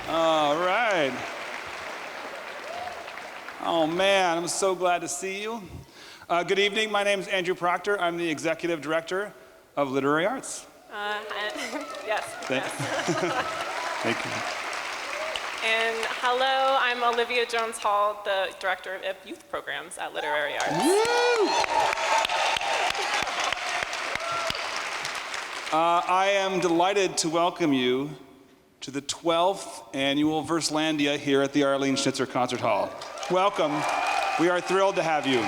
All right. Oh man, I'm so glad to see you. Good evening, my name is Andrew Proctor. I'm the Executive Director of Literary Arts. Yes. Thank you. And hello, I'm Olivia Jones Hall, the Director of Youth Programs at Literary Arts. I am delighted to welcome you to the 12th annual Verselandia here at the Arlene Schnitzer Concert Hall. Welcome. We are thrilled to have you.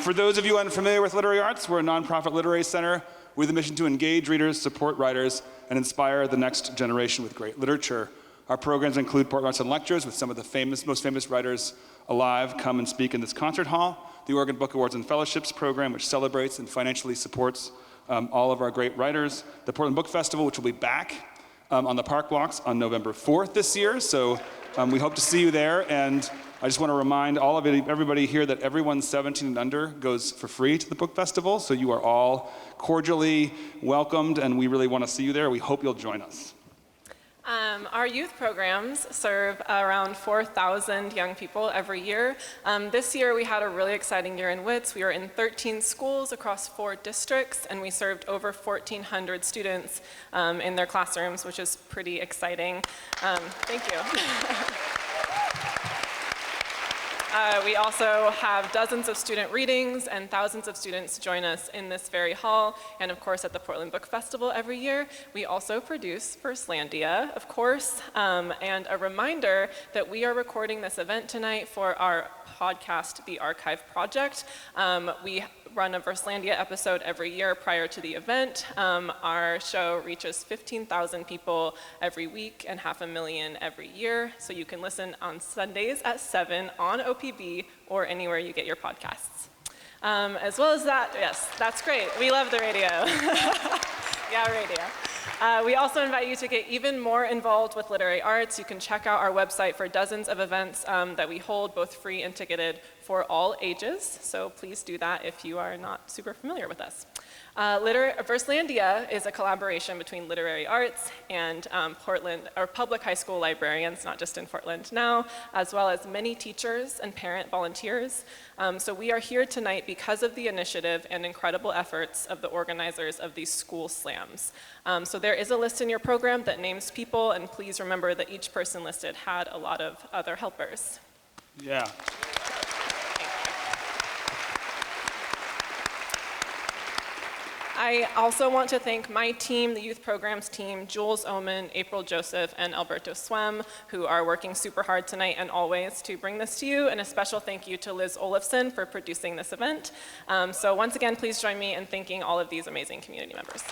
For those of you unfamiliar with Literary Arts, we're a nonprofit literary center with a mission to engage readers, support writers, and inspire the next generation with great literature. Our programs include Portland Arts and Lectures with some of the most famous writers alive come and speak in this concert hall. The Oregon Book Awards and Fellowships program, which celebrates and financially supports all of our great writers. The Portland Book Festival, which will be back on the park blocks on November 4th this year. So we hope to see you there. And I just want to remind all of everybody here that everyone 17 and under goes for free to the book festival. So you are all cordially welcomed, and we really want to see you there. We hope you'll join us. Our youth programs serve around 4,000 young people every year. This year we had a really exciting year in WITS. We were in 13 schools across 4 districts, and we served over 1,400 students in their classrooms, which is pretty exciting. Thank you. We also have dozens of student readings, and thousands of students join us in this very hall, and of course at the Portland Book Festival every year. We also produce Verselandia, of course, and a reminder that we are recording this event tonight for our podcast, The Archive Project. We run a Verselandia episode every year prior to the event. Our show reaches 15,000 people every week and 500,000 every year. So you can listen on Sundays at 7 on OPB or anywhere you get your podcasts. As well as that, yes, that's great. We love the radio. Yeah, radio. We also invite you to get even more involved with literary arts. You can check out our website for dozens of events that we hold, both free and ticketed, for all ages. So please do that if you are not super familiar with us. Verselandia is a collaboration between Literary Arts and Portland, or public high school librarians, not just in Portland now, as well as many teachers and parent volunteers. So we are here tonight because of the initiative and incredible efforts of the organizers of these school slams. So there is a list in your program that names people, and please remember that each person listed had a lot of other helpers. Yeah. I also want to thank my team, the youth programs team, Jules Oman, April Joseph, and Alberto Swem, who are working super hard tonight and always to bring this to you, and a special thank you to Liz Olafson for producing this event. So once again, please join me in thanking all of these amazing community members.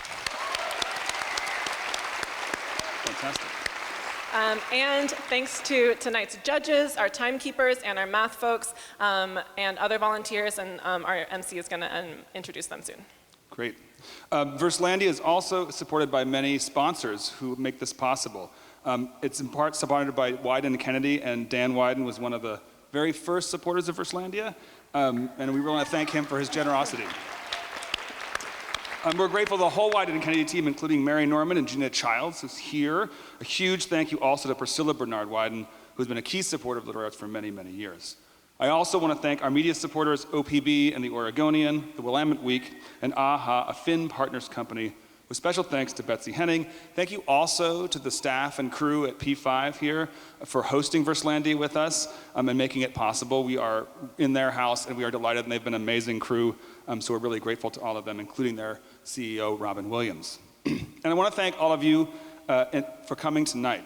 Fantastic. And thanks to tonight's judges, our timekeepers, and our math folks, and other volunteers, and our MC is going to introduce them soon. Great. Verselandia is also supported by many sponsors who make this possible. It's in part supported by Wyden Kennedy, and Dan Wyden was one of the very first supporters of Verselandia, and we really want to thank him for his generosity. We're grateful to the whole Wyden Kennedy team, including Mary Norman and Gina Childs, who's here. A huge thank you also to Priscilla Bernard Wyden, who's been a key supporter of literary arts for many, many years. I also want to thank our media supporters, OPB and the Oregonian, the Willamette Week, and AHA, a Finn Partners company, with special thanks to Betsy Henning. Thank you also to the staff and crew at P5 here for hosting Verselandia with us and making it possible. We are in their house, and we are delighted, and they've been an amazing crew, so we're really grateful to all of them, including their CEO, Robin Williams. And I want to thank all of you for coming tonight.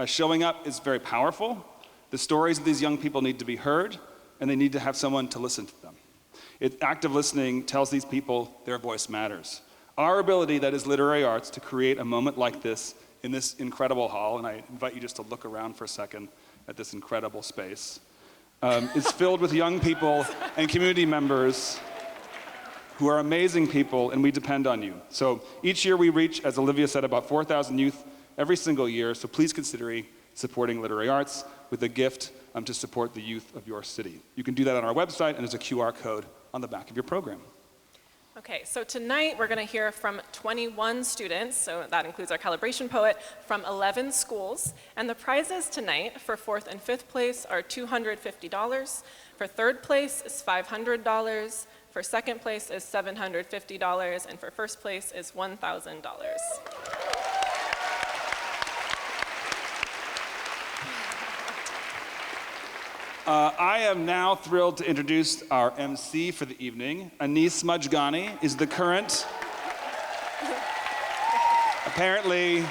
Showing up is very powerful. The stories of these young people need to be heard, and they need to have someone to listen to them. Active listening tells these people their voice matters. Our ability, that is literary arts, to create a moment like this in this incredible hall, and I invite you just to look around for a second at this incredible space, is filled with young people and community members who are amazing people, and we depend on you. So each year we reach, as Olivia said, about 4,000 youth every single year, so please consider supporting literary arts with a gift to support the youth of your city. You can do that on our website, and there's a QR code on the back of your program. Okay, so tonight we're going to hear from 21 students, so that includes our calibration poet, from 11 schools. And the prizes tonight for 4th and 5th place are $250. For 3rd place is $500. For 2nd place is $750. And for 1st place is $1,000. I am now thrilled to introduce our MC for the evening. Anis Majgani is the current. Apparently,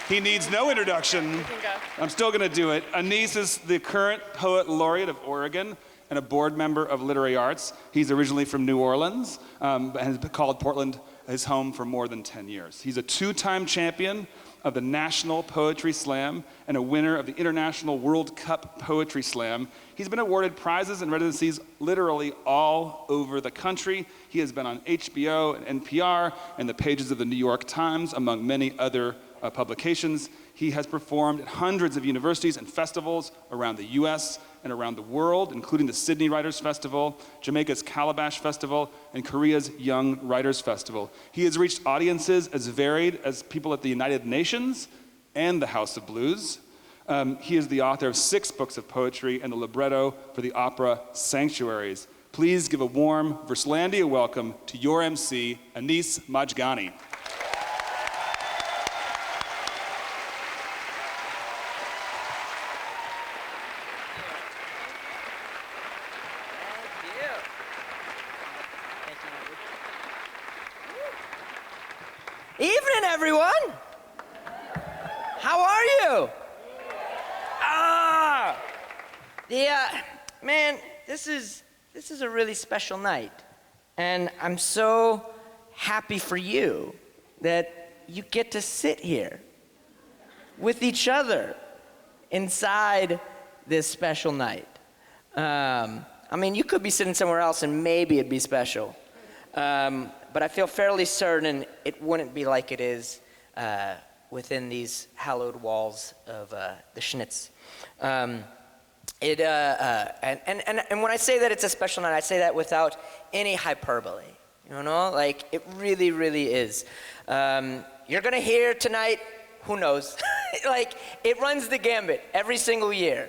he needs no introduction. You can go. I'm still going to do it. Anis is the current poet laureate of Oregon and a board member of Literary Arts. He's originally from New Orleans, but has called Portland his home for more than 10 years. He's a 2-time champion of the National Poetry Slam and a winner of the International World Cup Poetry Slam. He's been awarded prizes and residencies literally all over the country. He has been on HBO and NPR and the pages of the New York Times, among many other publications. He has performed at hundreds of universities and festivals around the US and around the world, including the Sydney Writers Festival, Jamaica's Calabash Festival, and Korea's Young Writers Festival. He has reached audiences as varied as people at the United Nations and the House of Blues. He is the author of 6 books of poetry and the libretto for the opera Sanctuaries. Please give a warm Verselandia welcome to your MC, Anis Majgani. Evening, everyone. How are you? Man, this is a really special night, and I'm so happy for you that you get to sit here with each other inside this special night. I mean, you could be sitting somewhere else, and maybe it'd be special. But I feel fairly certain it wouldn't be like it is within these hallowed walls of the Schnitz. And when I say that it's a special night, I say that without any hyperbole. You know, like it really, really is. You're gonna hear tonight, who knows? Like it runs the gambit every single year.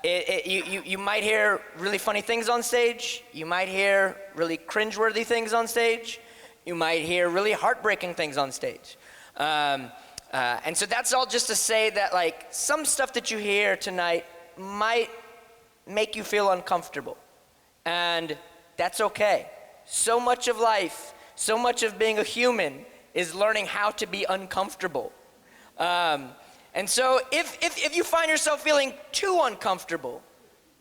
You might hear really funny things on stage. You might hear really cringeworthy things on stage. You might hear really heartbreaking things on stage. And so that's all just to say that like some stuff that you hear tonight might make you feel uncomfortable. And that's okay. So much of life, so much of being a human is learning how to be uncomfortable. And so if you find yourself feeling too uncomfortable,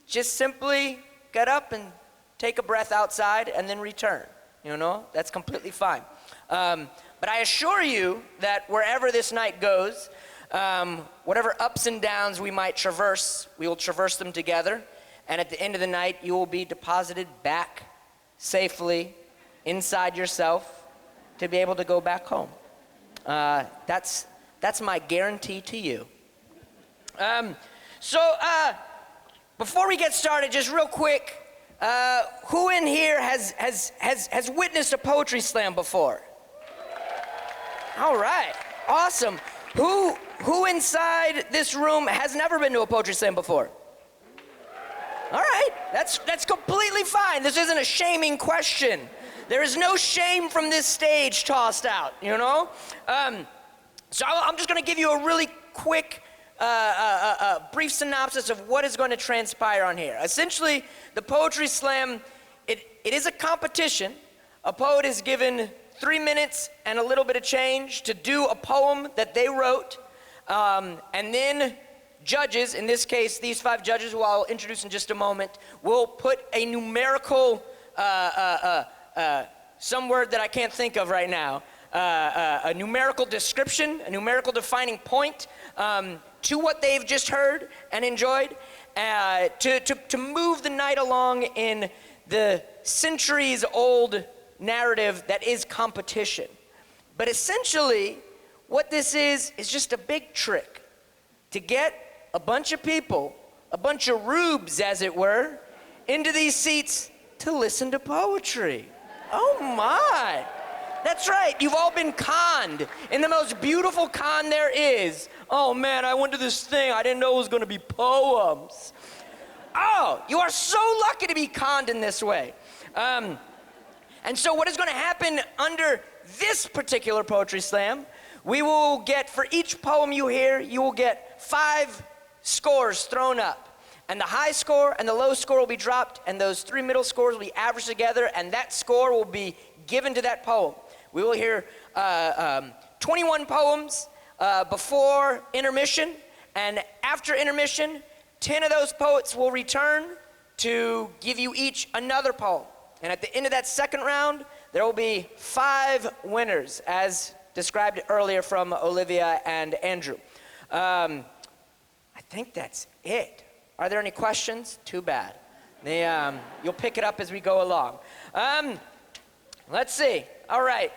just simply get up and take a breath outside and then return. You know, that's completely fine. But I assure you that wherever this night goes, whatever ups and downs we might traverse, we will traverse them together. And at the end of the night, you will be deposited back safely inside yourself to be able to go back home. That's my guarantee to you. Before we get started, just real quick, who in here has witnessed a poetry slam before? All right, awesome. Who inside this room has never been to a poetry slam before? All right, that's completely fine. This isn't a shaming question. There is no shame from this stage tossed out, you know? So I'm just gonna give you a really quick, brief synopsis of what is going to transpire on here. Essentially, the Poetry Slam, it is a competition. A poet is given 3 minutes and a little bit of change to do a poem that they wrote, and then judges, in this case, these 5 judges, who I'll introduce in just a moment, will put a numerical, some word that I can't think of right now, a numerical description, a numerical defining point to what they've just heard and enjoyed, to move the night along in the centuries-old narrative that is competition. But essentially, what this is just a big trick to get a bunch of people, a bunch of rubes, as it were, into these seats to listen to poetry. Oh my. That's right, you've all been conned in the most beautiful con there is. Oh man, I went to this thing, I didn't know it was gonna be poems. Oh, you are so lucky to be conned in this way. And so what is gonna happen under this particular poetry slam, we will get, for each poem you hear, you will get 5 scores thrown up. And the high score and the low score will be dropped, and those 3 middle scores will be averaged together, and that score will be given to that poem. We will hear 21 poems before intermission, and after intermission, 10 of those poets will return to give you each another poem. And at the end of that second round, there will be 5 winners, as described earlier from Olivia and Andrew. I think that's it. Are there any questions? Too bad. You'll pick it up as we go along. Let's see. All right.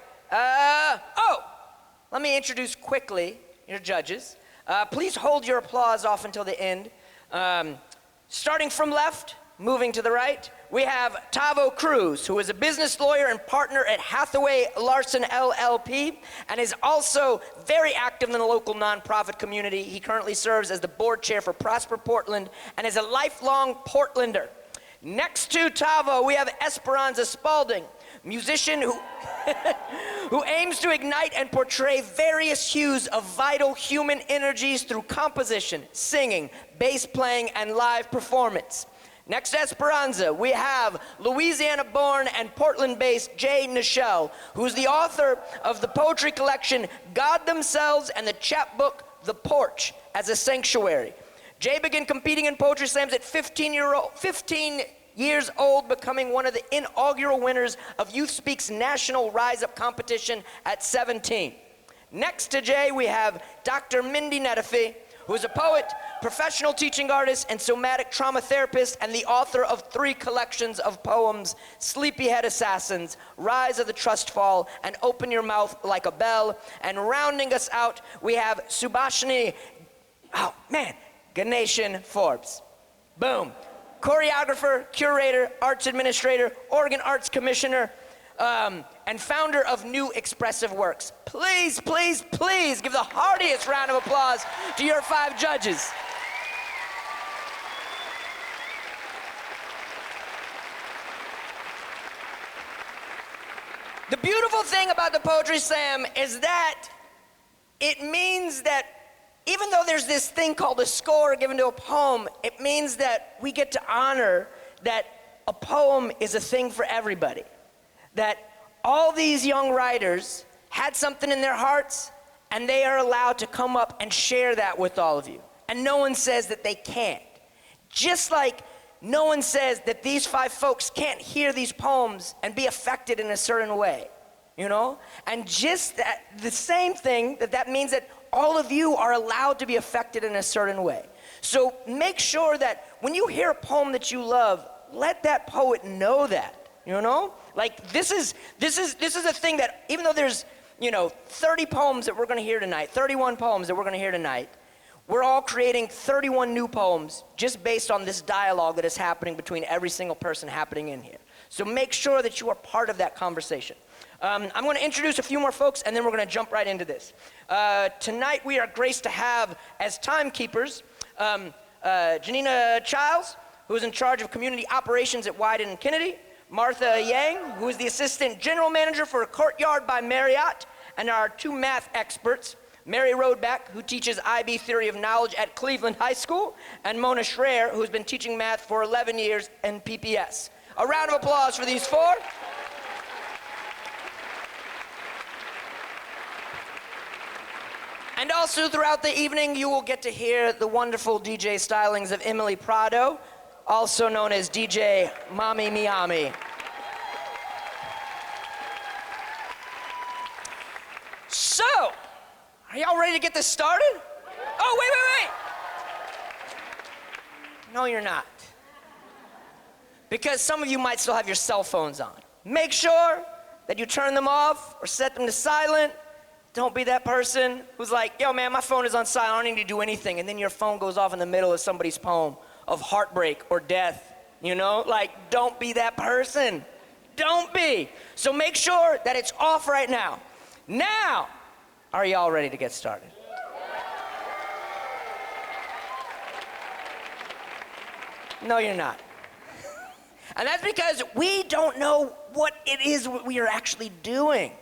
Let me introduce quickly your judges. Please hold your applause off until the end. Starting from left, moving to the right, we have Tavo Cruz, who is a business lawyer and partner at Hathaway Larson LLP, and is also very active in the local nonprofit community. He currently serves as the board chair for Prosper Portland and is a lifelong Portlander. Next to Tavo, we have Esperanza Spalding, musician who aims to ignite and portray various hues of vital human energies through composition, singing, bass playing, and live performance. Next to Esperanza, we have Louisiana-born and Portland-based Jay Nichelle, who's the author of the poetry collection God Themselves and the chapbook The Porch as a Sanctuary. Jay began competing in poetry slams at 15 years old, becoming one of the inaugural winners of Youth Speak's National Rise Up competition at 17. Next to Jay, we have Dr. Mindy Netafee, who is a poet, professional teaching artist, and somatic trauma therapist, and the author of 3 collections of poems, Sleepyhead Assassins, Rise of the Trust Fall, and Open Your Mouth Like a Bell. And rounding us out, we have Subhashini, Ganeshan Forbes. Boom. Choreographer, curator, arts administrator, Oregon Arts Commissioner, and founder of New Expressive Works. Please, please, please give the heartiest round of applause to your 5 judges. The beautiful thing about the Poetry Slam is that it means that even though there's this thing called a score given to a poem, it means that we get to honor that a poem is a thing for everybody. That all these young writers had something in their hearts, and they are allowed to come up and share that with all of you. And no one says that they can't. Just like no one says that these 5 folks can't hear these poems and be affected in a certain way, you know? And just that, the same thing, that means that all of you are allowed to be affected in a certain way. So make sure that when you hear a poem that you love, let that poet know that, you know? Like this is a thing that even though there's, 30 poems that we're gonna hear tonight, 31 poems that we're gonna hear tonight, we're all creating 31 new poems just based on this dialogue that is happening between every single person happening in here. So make sure that you are part of that conversation. I'm going to introduce a few more folks, and then we're going to jump right into this. Tonight we are graced to have as timekeepers Janina Childs, who is in charge of community operations at Wyden and Kennedy, Martha Yang, who is the assistant general manager for Courtyard by Marriott, and our 2 math experts, Mary Roadback, who teaches IB Theory of Knowledge at Cleveland High School, and Mona Schreier, who's been teaching math for 11 years in PPS. A round of applause for these 4. And also throughout the evening, you will get to hear the wonderful DJ stylings of Emily Prado, also known as DJ Mami Miami. So, are y'all ready to get this started? Oh, wait. No, you're not. Because some of you might still have your cell phones on. Make sure that you turn them off or set them to silent. Don't be that person who's like, yo man, my phone is on silent, I don't need to do anything. And then your phone goes off in the middle of somebody's poem of heartbreak or death, Like, don't be that person. Don't be. So make sure that it's off right now. Now, are y'all ready to get started? No, you're not. And that's because we don't know what it is we are actually doing.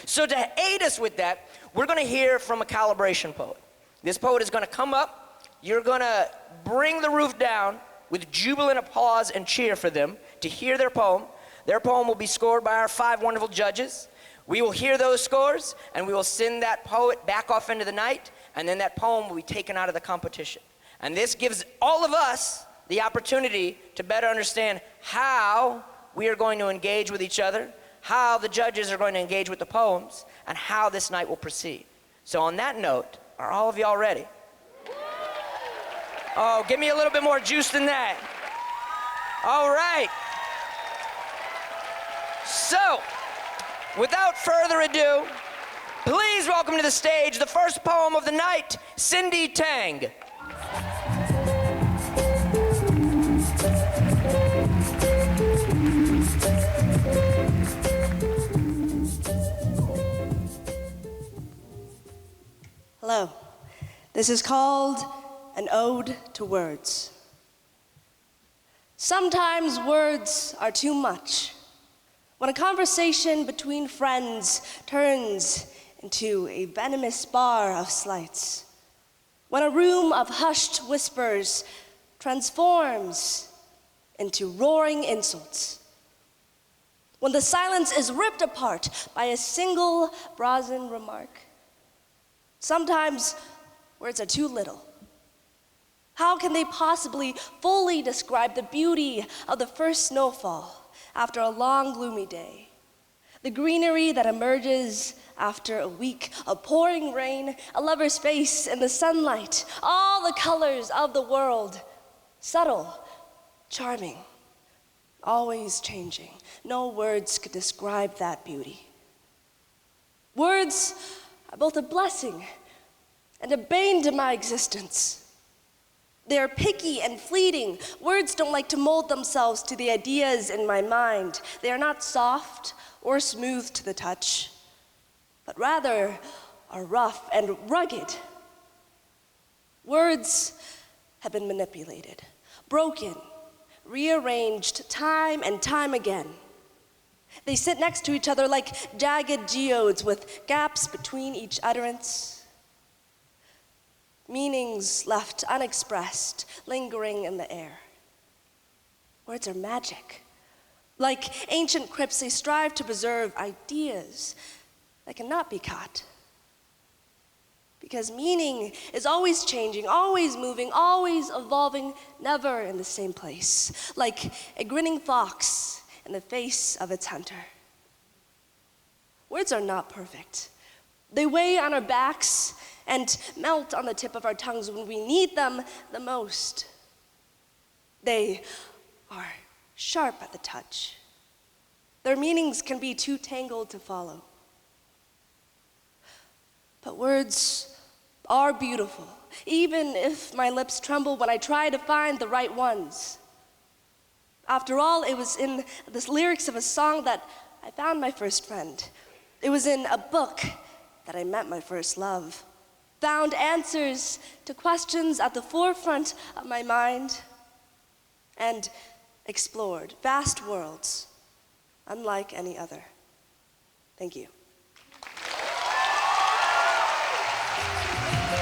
So to aid us with that, we're going to hear from a calibration poet. This poet is going to come up. You're going to bring the roof down with jubilant applause and cheer for them to hear their poem. Their poem will be scored by our 5 wonderful judges. We will hear those scores, and we will send that poet back off into the night, and then that poem will be taken out of the competition. And this gives all of us the opportunity to better understand how we are going to engage with each other, how the judges are going to engage with the poems, and how this night will proceed. So on that note, are all of y'all ready? Oh, give me a little bit more juice than that. All right. So, without further ado, please welcome to the stage the first poem of the night, Cindy Tang. Hello. This is called An Ode to Words. Sometimes words are too much. When a conversation between friends turns into a venomous bar of slights. When a room of hushed whispers transforms into roaring insults. When the silence is ripped apart by a single brazen remark. Sometimes words are too little. How can they possibly fully describe the beauty of the first snowfall after a long, gloomy day? The greenery that emerges after a week of pouring rain, a lover's face in the sunlight, all the colors of the world, subtle, charming, always changing. No words could describe that beauty. Words are both a blessing and a bane to my existence. They are picky and fleeting. Words don't like to mold themselves to the ideas in my mind. They are not soft or smooth to the touch, but rather are rough and rugged. Words have been manipulated, broken, rearranged time and time again. They sit next to each other like jagged geodes with gaps between each utterance. Meanings left unexpressed, lingering in the air. Words are magic. Like ancient crypts, they strive to preserve ideas that cannot be caught. Because meaning is always changing, always moving, always evolving, never in the same place. Like a grinning fox in the face of its hunter. Words are not perfect. They weigh on our backs and melt on the tip of our tongues when we need them the most. They are sharp at the touch. Their meanings can be too tangled to follow. But words are beautiful, even if my lips tremble when I try to find the right ones. After all, it was in the lyrics of a song that I found my first friend. It was in a book that I met my first love. Found answers to questions at the forefront of my mind, and explored vast worlds unlike any other. Thank you.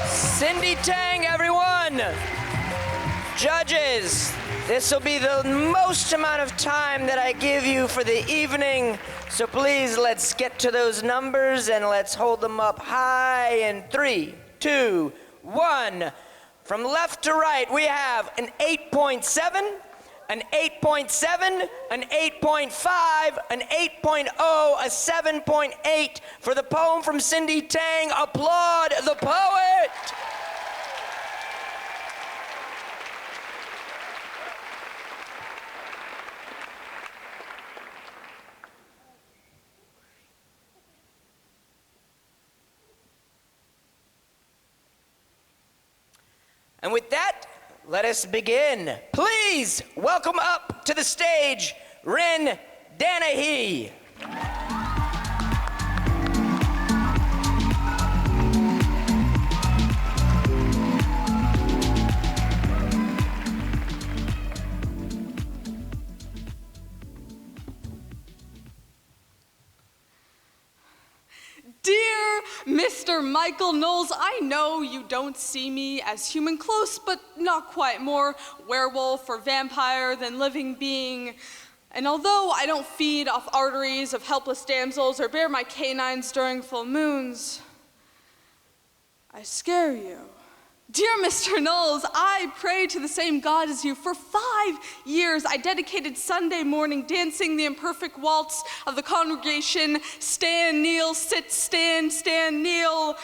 Cindy Tang, everyone! Judges, this will be the most amount of time that I give you for the evening, so please let's get to those numbers and let's hold them up high in 3, 2, 1. From left to right, we have an 8.7, an 8.7, an 8.5, an 8.0, a 7.8 for the poem from Cindy Tang. Applaud the poet! And with that, let us begin. Please welcome up to the stage, Rin Danahy. Dear Mr. Michael Knowles, I know you don't see me as human, close but not quite, more werewolf or vampire than living being. And although I don't feed off arteries of helpless damsels or bare my canines during full moons, I scare you. Dear Mr. Knowles, I pray to the same God as you. For 5 years, I dedicated Sunday morning dancing the imperfect waltz of the congregation, stand, kneel, sit, stand, kneel.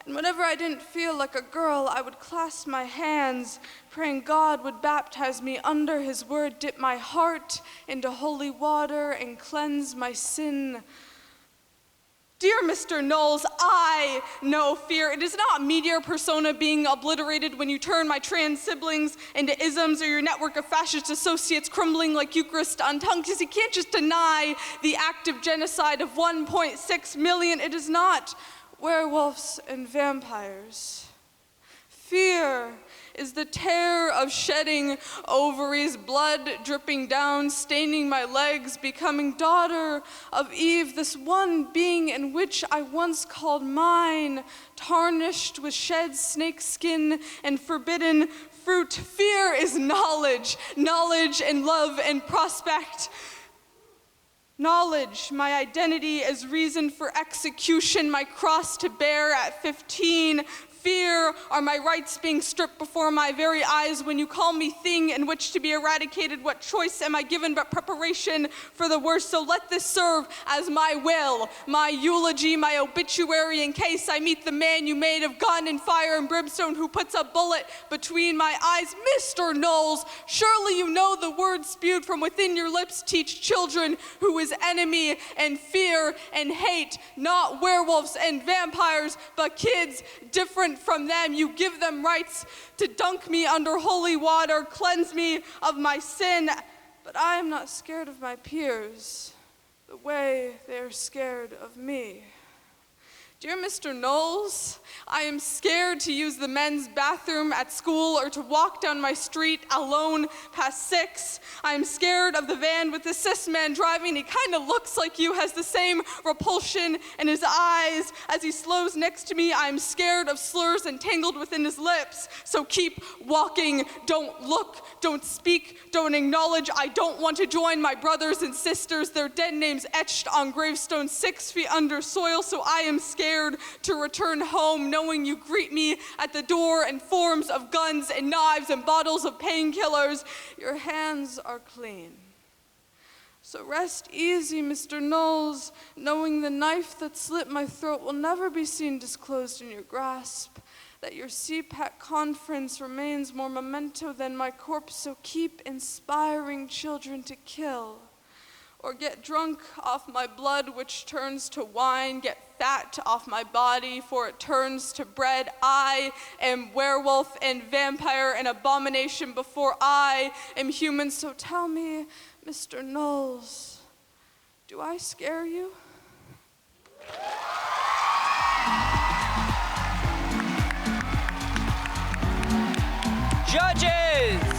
And whenever I didn't feel like a girl, I would clasp my hands, praying God would baptize me under his word, dip my heart into holy water, and cleanse my sin. Dear Mr. Knowles, I know fear. It is not meteor persona being obliterated when you turn my trans siblings into isms, or your network of fascist associates crumbling like Eucharist on tongue, because you can't just deny the active genocide of 1.6 million. It is not werewolves and vampires. Fear is the terror of shedding ovaries, blood dripping down, staining my legs, becoming daughter of Eve, this one being in which I once called mine, tarnished with shed snake skin and forbidden fruit. Fear is knowledge, knowledge and love and prospect. Knowledge, my identity as reason for execution, my cross to bear at 15. Fear are my rights being stripped before my very eyes when you call me thing in which to be eradicated. What choice am I given but preparation for the worst? So let this serve as my will, my eulogy, my obituary, in case I meet the man you made of gun and fire and brimstone who puts a bullet between my eyes. Mr. Knowles, surely you know the words spewed from within your lips teach children who is enemy and fear and hate, not werewolves and vampires, but kids different from them. You give them rights to dunk me under holy water, cleanse me of my sin, but I am not scared of my peers the way they are scared of me. Dear Mr. Knowles, I am scared to use the men's bathroom at school or to walk down my street alone past 6. I am scared of the van with the cis man driving. He kind of looks like you, has the same repulsion in his eyes as he slows next to me. I am scared of slurs entangled within his lips. So keep walking, don't look, don't speak, don't acknowledge. I don't want to join my brothers and sisters, their dead names etched on gravestones 6 feet under soil. So I am scared to return home knowing you greet me at the door in forms of guns and knives and bottles of painkillers. Your hands are clean. So rest easy, Mr. Knowles, knowing the knife that slit my throat will never be seen disclosed in your grasp, that your CPAC conference remains more memento than my corpse, so keep inspiring children to kill. Or get drunk off my blood, which turns to wine, get fat off my body, for it turns to bread. I am werewolf and vampire, an abomination before I am human. So tell me, Mr. Knowles, do I scare you? Judges!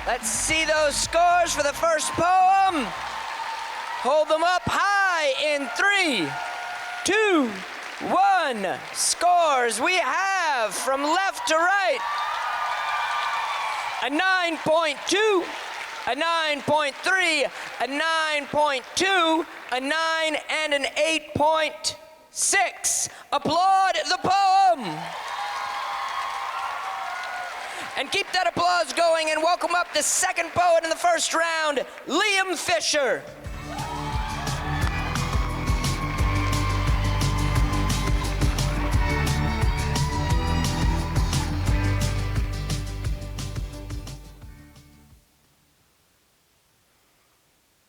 Let's see those scores for the first poem. Hold them up high in 3, 2, 1. Scores we have from left to right. A 9.2, a 9.3, a 9.2, a 9, and an 8.6. Applaud the poem. And keep that applause going and welcome up the second poet in the first round, Liam Fisher.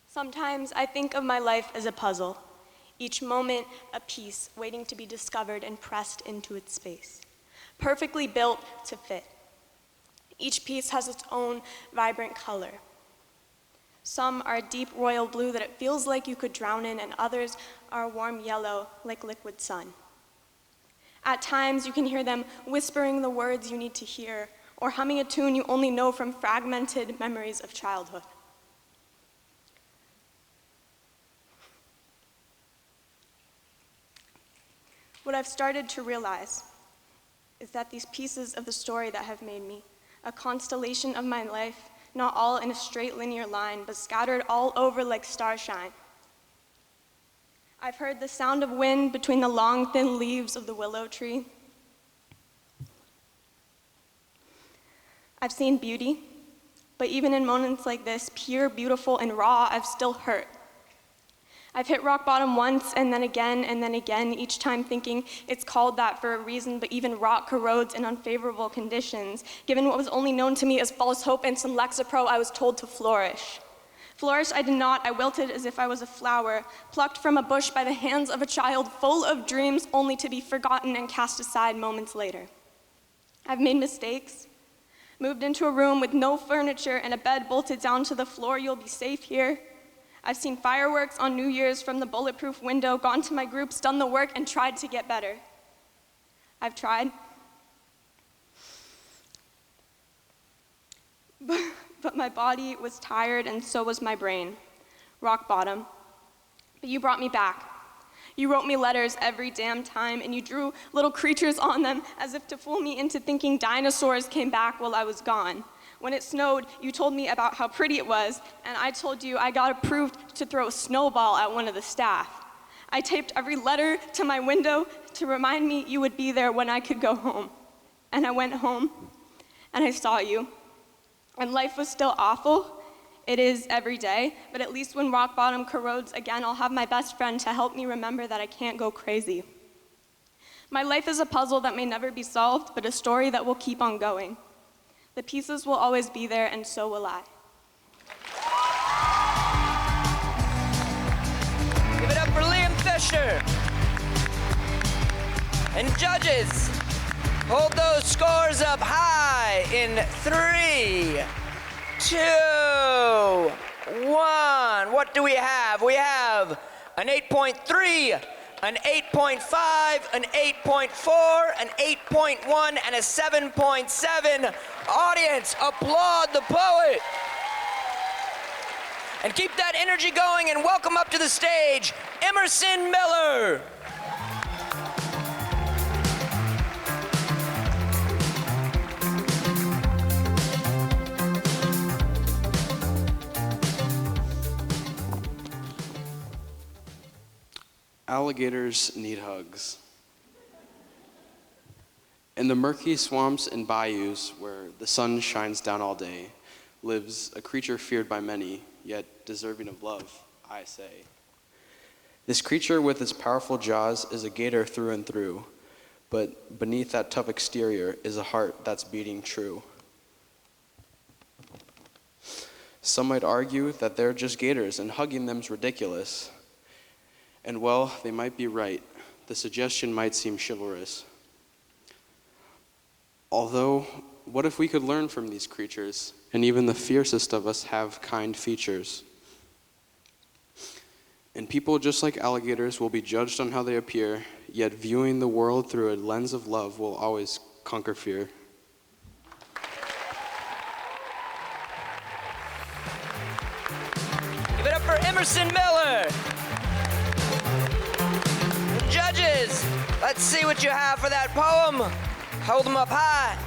Sometimes I think of my life as a puzzle, each moment a piece waiting to be discovered and pressed into its space, perfectly built to fit. Each piece has its own vibrant color. Some are a deep royal blue that it feels like you could drown in, and others are a warm yellow like liquid sun. At times, you can hear them whispering the words you need to hear, or humming a tune you only know from fragmented memories of childhood. What I've started to realize is that these pieces of the story that have made me, a constellation of my life, not all in a straight linear line, but scattered all over like starshine. I've heard the sound of wind between the long, thin leaves of the willow tree. I've seen beauty, but even in moments like this, pure, beautiful, and raw, I've still hurt. I've hit rock bottom once, and then again, each time thinking it's called that for a reason, but even rock corrodes in unfavorable conditions. Given what was only known to me as false hope and some Lexapro, I was told to flourish. Flourish I did not. I wilted as if I was a flower, plucked from a bush by the hands of a child full of dreams, only to be forgotten and cast aside moments later. I've made mistakes, moved into a room with no furniture and a bed bolted down to the floor. You'll be safe here. I've seen fireworks on New Year's from the bulletproof window, gone to my groups, done the work, and tried to get better. I've tried. But my body was tired, and so was my brain. Rock bottom. But you brought me back. You wrote me letters every damn time, and you drew little creatures on them as if to fool me into thinking dinosaurs came back while I was gone. When it snowed, you told me about how pretty it was, and I told you I got approved to throw a snowball at one of the staff. I taped every letter to my window to remind me you would be there when I could go home. And I went home, and I saw you. And life was still awful. It is every day, but at least when rock bottom corrodes again, I'll have my best friend to help me remember that I can't go crazy. My life is a puzzle that may never be solved, but a story that will keep on going. The pieces will always be there, and so will I. Give it up for Liam Fisher. And judges, hold those scores up high in 3, 2, 1. What do we have? We have an 8.3, an 8.5, an 8.4, an 8.1, and a 7.7. Audience, applaud the poet. And keep that energy going, and welcome up to the stage, Emerson Miller. Alligators need hugs. In the murky swamps and bayous where the sun shines down all day, lives a creature feared by many, yet deserving of love, I say. This creature with its powerful jaws is a gator through and through, but beneath that tough exterior is a heart that's beating true. Some might argue that they're just gators and hugging them's ridiculous. And well, they might be right. The suggestion might seem chivalrous. Although, what if we could learn from these creatures, and even the fiercest of us have kind features? And people, just like alligators, will be judged on how they appear, yet viewing the world through a lens of love will always conquer fear. Give it up for Emerson Miller. Judges, let's see what you have for that poem. Hold them up high.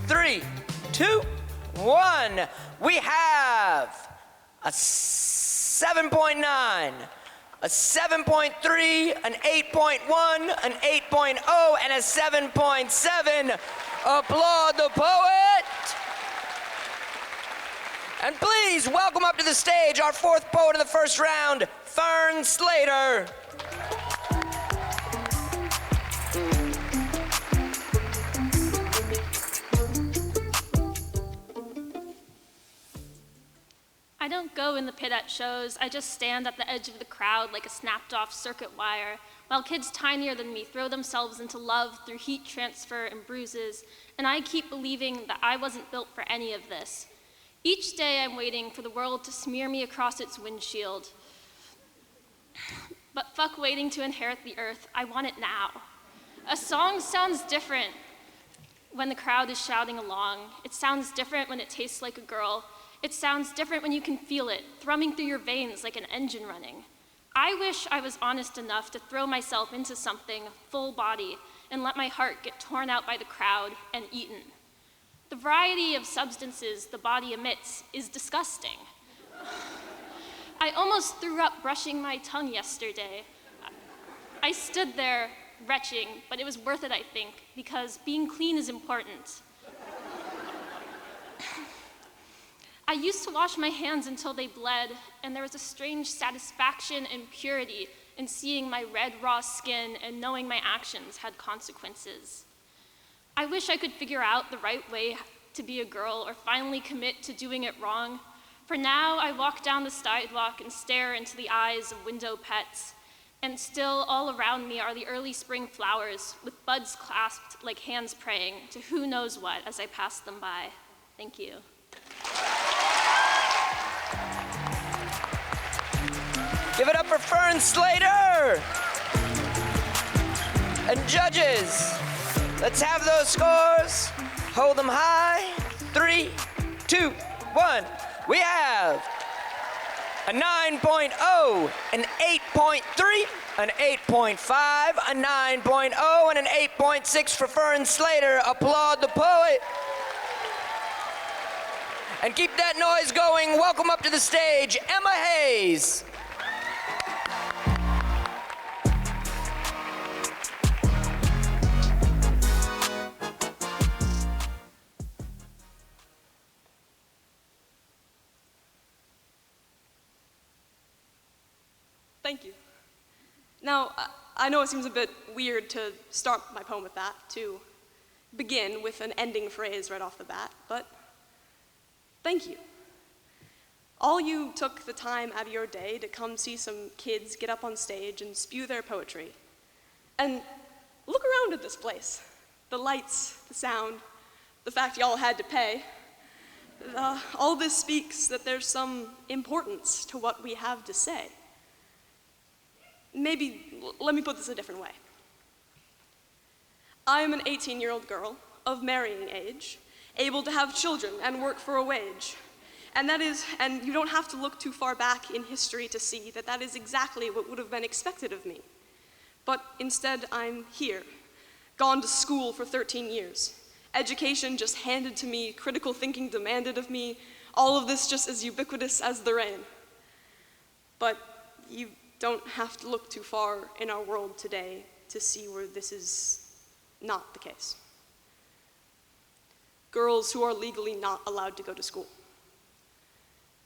3, 2, 1. We have a 7.9, a 7.3, an 8.1, an 8.0, and a 7.7. Applaud the poet. And please welcome up to the stage our fourth poet of the first round, Fern Slater. I don't go in the pit at shows. I just stand at the edge of the crowd like a snapped-off circuit wire, while kids tinier than me throw themselves into love through heat transfer and bruises, and I keep believing that I wasn't built for any of this. Each day I'm waiting for the world to smear me across its windshield. But fuck waiting to inherit the earth, I want it now. A song sounds different when the crowd is shouting along. It sounds different when it tastes like a girl. It sounds different when you can feel it, thrumming through your veins like an engine running. I wish I was honest enough to throw myself into something full body and let my heart get torn out by the crowd and eaten. The variety of substances the body emits is disgusting. I almost threw up brushing my tongue yesterday. I stood there retching, but it was worth it, I think, because being clean is important. I used to wash my hands until they bled, and there was a strange satisfaction and purity in seeing my red, raw skin and knowing my actions had consequences. I wish I could figure out the right way to be a girl or finally commit to doing it wrong. For now, I walk down the sidewalk and stare into the eyes of window pets, and still all around me are the early spring flowers with buds clasped like hands praying to who knows what as I pass them by. Thank you. Give it up for Fern Slater! And judges, let's have those scores. Hold them high. 3, 2, 1. We have a 9.0, an 8.3, an 8.5, a 9.0, and an 8.6 for Fern Slater. Applaud the poet. And keep that noise going. Welcome up to the stage, Emma Hayes. Thank you. Now, I know it seems a bit weird to start my poem with that, to begin with an ending phrase right off the bat, but thank you. All you took the time out of your day to come see some kids get up on stage and spew their poetry. And look around at this place. The lights, the sound, the fact y'all had to pay. All this speaks that there's some importance to what we have to say. Maybe, let me put this a different way. I am an 18-year-old girl of marrying age, able to have children and work for a wage. And you don't have to look too far back in history to see that that is exactly what would have been expected of me. But instead, I'm here, gone to school for 13 years. Education just handed to me, critical thinking demanded of me, all of this just as ubiquitous as the rain. But you don't have to look too far in our world today to see where this is not the case. Girls who are legally not allowed to go to school.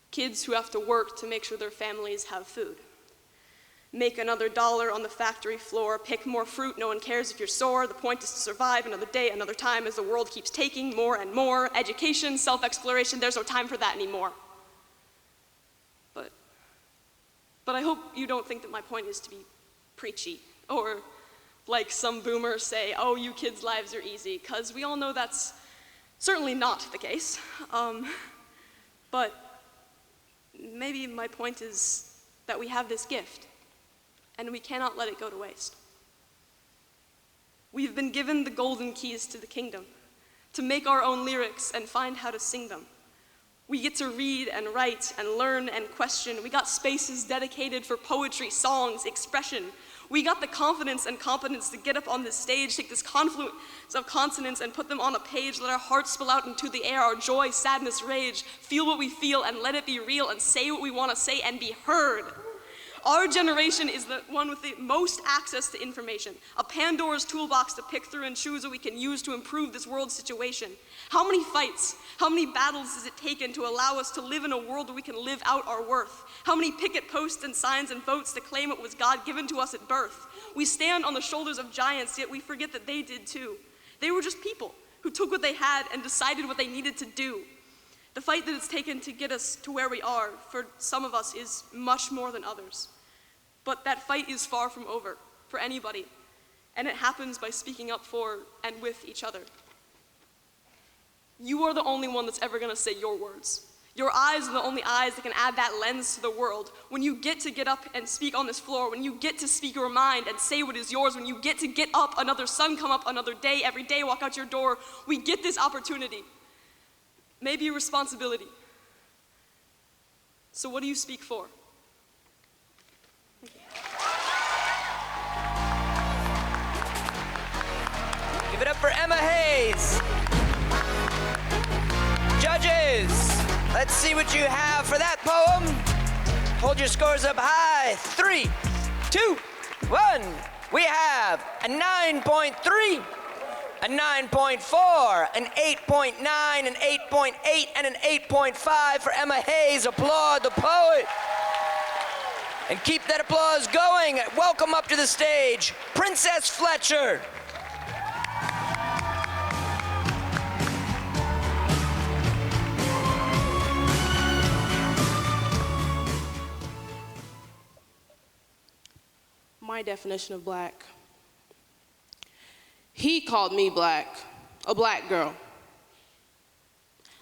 Kids who have to work to make sure their families have food. Make another dollar on the factory floor, pick more fruit, no one cares if you're sore, the point is to survive another day, another time as the world keeps taking more and more. Education, self-exploration, there's no time for that anymore. But I hope you don't think that my point is to be preachy, or like some boomers say, oh, you kids' lives are easy, because we all know that's certainly not the case. But maybe my point is that we have this gift, and we cannot let it go to waste. We've been given the golden keys to the kingdom, to make our own lyrics and find how to sing them. We get to read and write and learn and question. We got spaces dedicated for poetry, songs, expression. We got the confidence and competence to get up on this stage, take this confluence of consonants and put them on a page, let our hearts spill out into the air, our joy, sadness, rage, feel what we feel and let it be real and say what we want to say and be heard. Our generation is the one with the most access to information, a Pandora's toolbox to pick through and choose what we can use to improve this world situation. How many fights, how many battles has it taken to allow us to live in a world where we can live out our worth? How many picket posts and signs and votes to claim it was God given to us at birth? We stand on the shoulders of giants, yet we forget that they did too. They were just people who took what they had and decided what they needed to do. The fight that it's taken to get us to where we are, for some of us, is much more than others. But that fight is far from over for anybody, and it happens by speaking up for and with each other. You are the only one that's ever gonna say your words. Your eyes are the only eyes that can add that lens to the world. When you get up and speak on this floor, when you get to speak your mind and say what is yours, when you get to get up, another sun come up, another day, every day walk out your door, we get this opportunity. Maybe a responsibility. So what do you speak for? Give it up for Emma Hayes. Judges, let's see what you have for that poem. Hold your scores up high. 3, 2, 1. We have a 9.3, a 9.4, an 8.9, an 8.8, and an 8.5 for Emma Hayes. Applaud the poet. And keep that applause going. Welcome up to the stage, Princess Fletcher. My definition of black. He called me black, a black girl.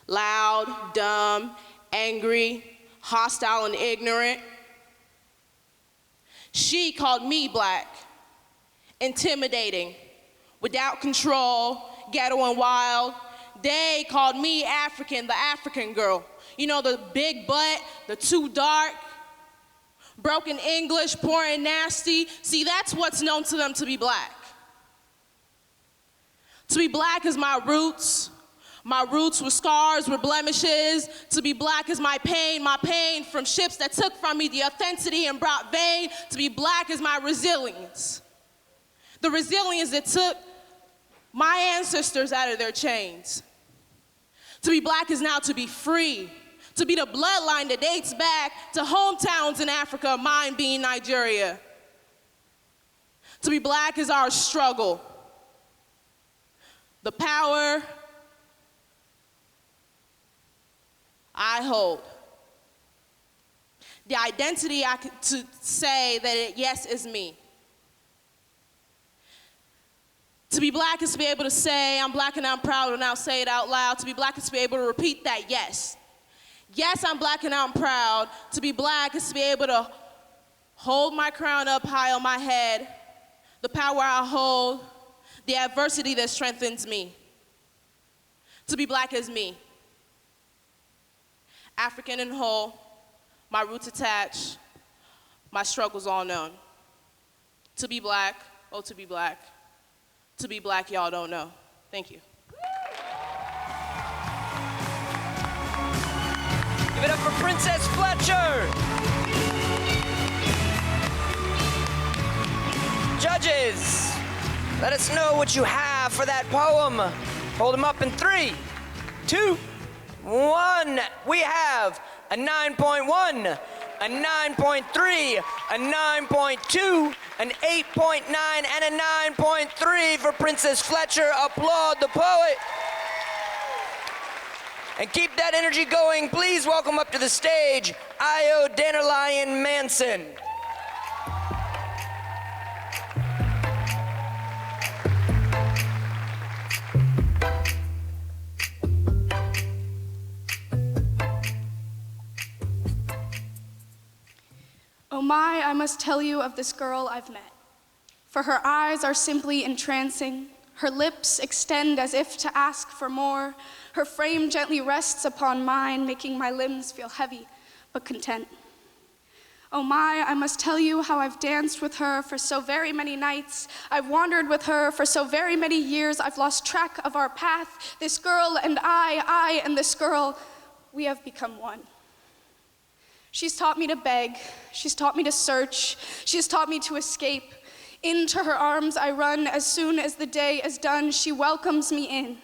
Loud, dumb, angry, hostile, and ignorant. She called me black, intimidating, without control, ghetto and wild. They called me African, the African girl. You know, the big butt, the too dark, broken English, poor and nasty. See, that's what's known to them to be black. To be black is my roots. My roots were scars, were blemishes. To be black is my pain from ships that took from me the authenticity and brought vain. To be black is my resilience. The resilience that took my ancestors out of their chains. To be black is now to be free. To be the bloodline that dates back to hometowns in Africa, mine being Nigeria. To be black is our struggle. The power I hold. The identity to say that yes is me. To be black is to be able to say I'm black and I'm proud and I'll say it out loud. To be black is to be able to repeat that yes. Yes, I'm black and I'm proud. To be black is to be able to hold my crown up high on my head, the power I hold, the adversity that strengthens me. To be black is me. African and whole, my roots attached, my struggles all known. To be black, oh to be black. To be black, y'all don't know. Thank you. Give it up for Princess Fletcher. Judges, let us know what you have for that poem. Hold them up in 3, 2, 1. We have a 9.1, a 9.3, a 9.2, an 8.9, and a 9.3 for Princess Fletcher. Applaud the poet. And keep that energy going. Please welcome up to the stage, Io Dandelion Manson. Oh my, I must tell you of this girl I've met. For her eyes are simply entrancing. Her lips extend as if to ask for more. Her frame gently rests upon mine, making my limbs feel heavy but content. Oh my, I must tell you how I've danced with her for so very many nights. I've wandered with her for so very many years. I've lost track of our path. This girl and I and this girl, we have become one. She's taught me to beg. She's taught me to search. She's taught me to escape. Into her arms I run as soon as the day is done. She welcomes me in,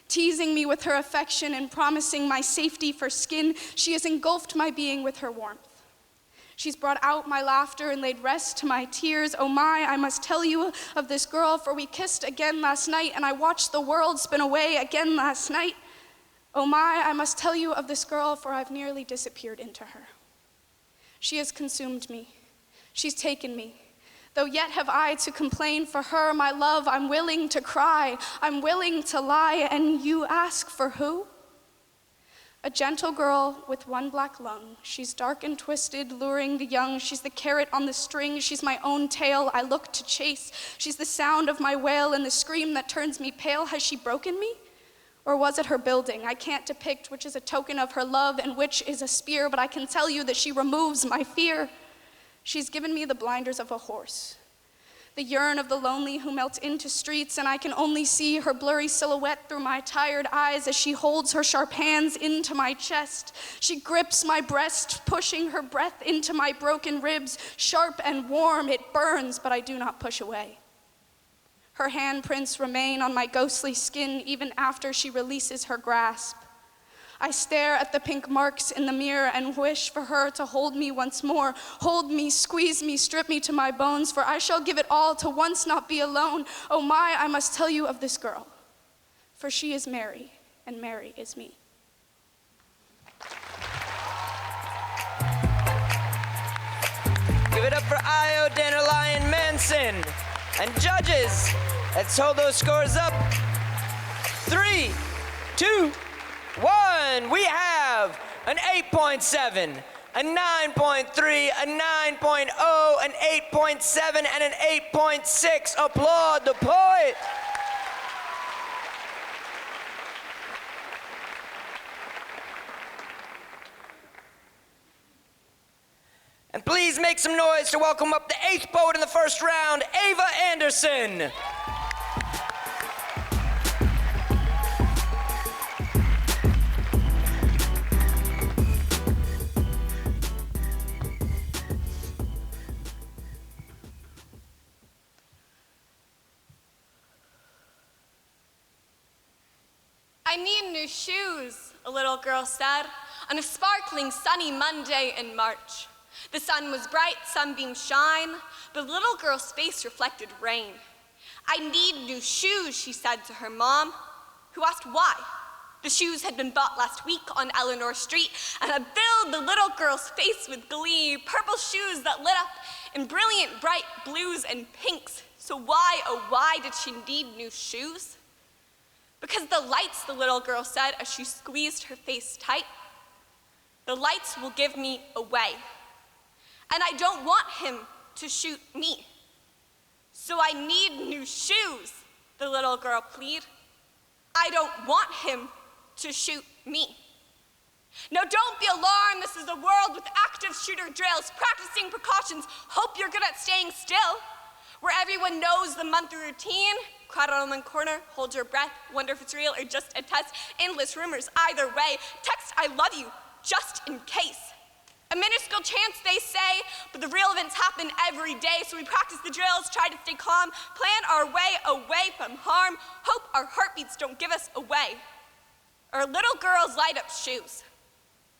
teasing me with her affection and promising my safety for skin. She has engulfed my being with her warmth. She's brought out my laughter and laid rest to my tears. Oh my, I must tell you of this girl, for we kissed again last night, and I watched the world spin away again last night. Oh my, I must tell you of this girl, for I've nearly disappeared into her. She has consumed me. She's taken me. Though yet have I to complain for her, my love, I'm willing to cry. I'm willing to lie, and you ask for who? A gentle girl with one black lung. She's dark and twisted, luring the young. She's the carrot on the string. She's my own tail I look to chase. She's the sound of my wail and the scream that turns me pale. Has she broken me? Or was it her building? I can't depict which is a token of her love and which is a spear, but I can tell you that she removes my fear. She's given me the blinders of a horse, the yearn of the lonely who melt into streets, and I can only see her blurry silhouette through my tired eyes as she holds her sharp hands into my chest. She grips my breast, pushing her breath into my broken ribs. Sharp and warm, it burns, but I do not push away. Her handprints remain on my ghostly skin even after she releases her grasp. I stare at the pink marks in the mirror and wish for her to hold me once more. Hold me, squeeze me, strip me to my bones, for I shall give it all to once not be alone. Oh my, I must tell you of this girl, for she is Mary, and Mary is me. Give it up for Io Dandelion Manson. And judges, let's hold those scores up. 3, 2, 1. We have an 8.7, a 9.3, a 9.0, an 8.7, and an 8.6. Applaud the poet. And please make some noise to welcome up the 8th poet in the first round, Ava Anderson. I need new shoes, a little girl said, on a sparkling sunny Monday in March. The sun was bright, sunbeams shine, but the little girl's face reflected rain. I need new shoes, she said to her mom, who asked why. The shoes had been bought last week on Eleanor Street and had filled the little girl's face with glee, purple shoes that lit up in brilliant bright blues and pinks. So why, oh why, did she need new shoes? Because the lights, the little girl said as she squeezed her face tight, the lights will give me away. And I don't want him to shoot me. So I need new shoes, the little girl pleaded. I don't want him to shoot me. Now don't be alarmed, this is a world with active shooter drills, practicing precautions, hope you're good at staying still. Where everyone knows the monthly routine, crowd on one corner, hold your breath, wonder if it's real or just a test, endless rumors either way, text I love you, just in case. A minuscule chance, they say, but the real events happen every day, so we practice the drills, try to stay calm, plan our way away from harm, hope our heartbeats don't give us away. Or little girls light up shoes.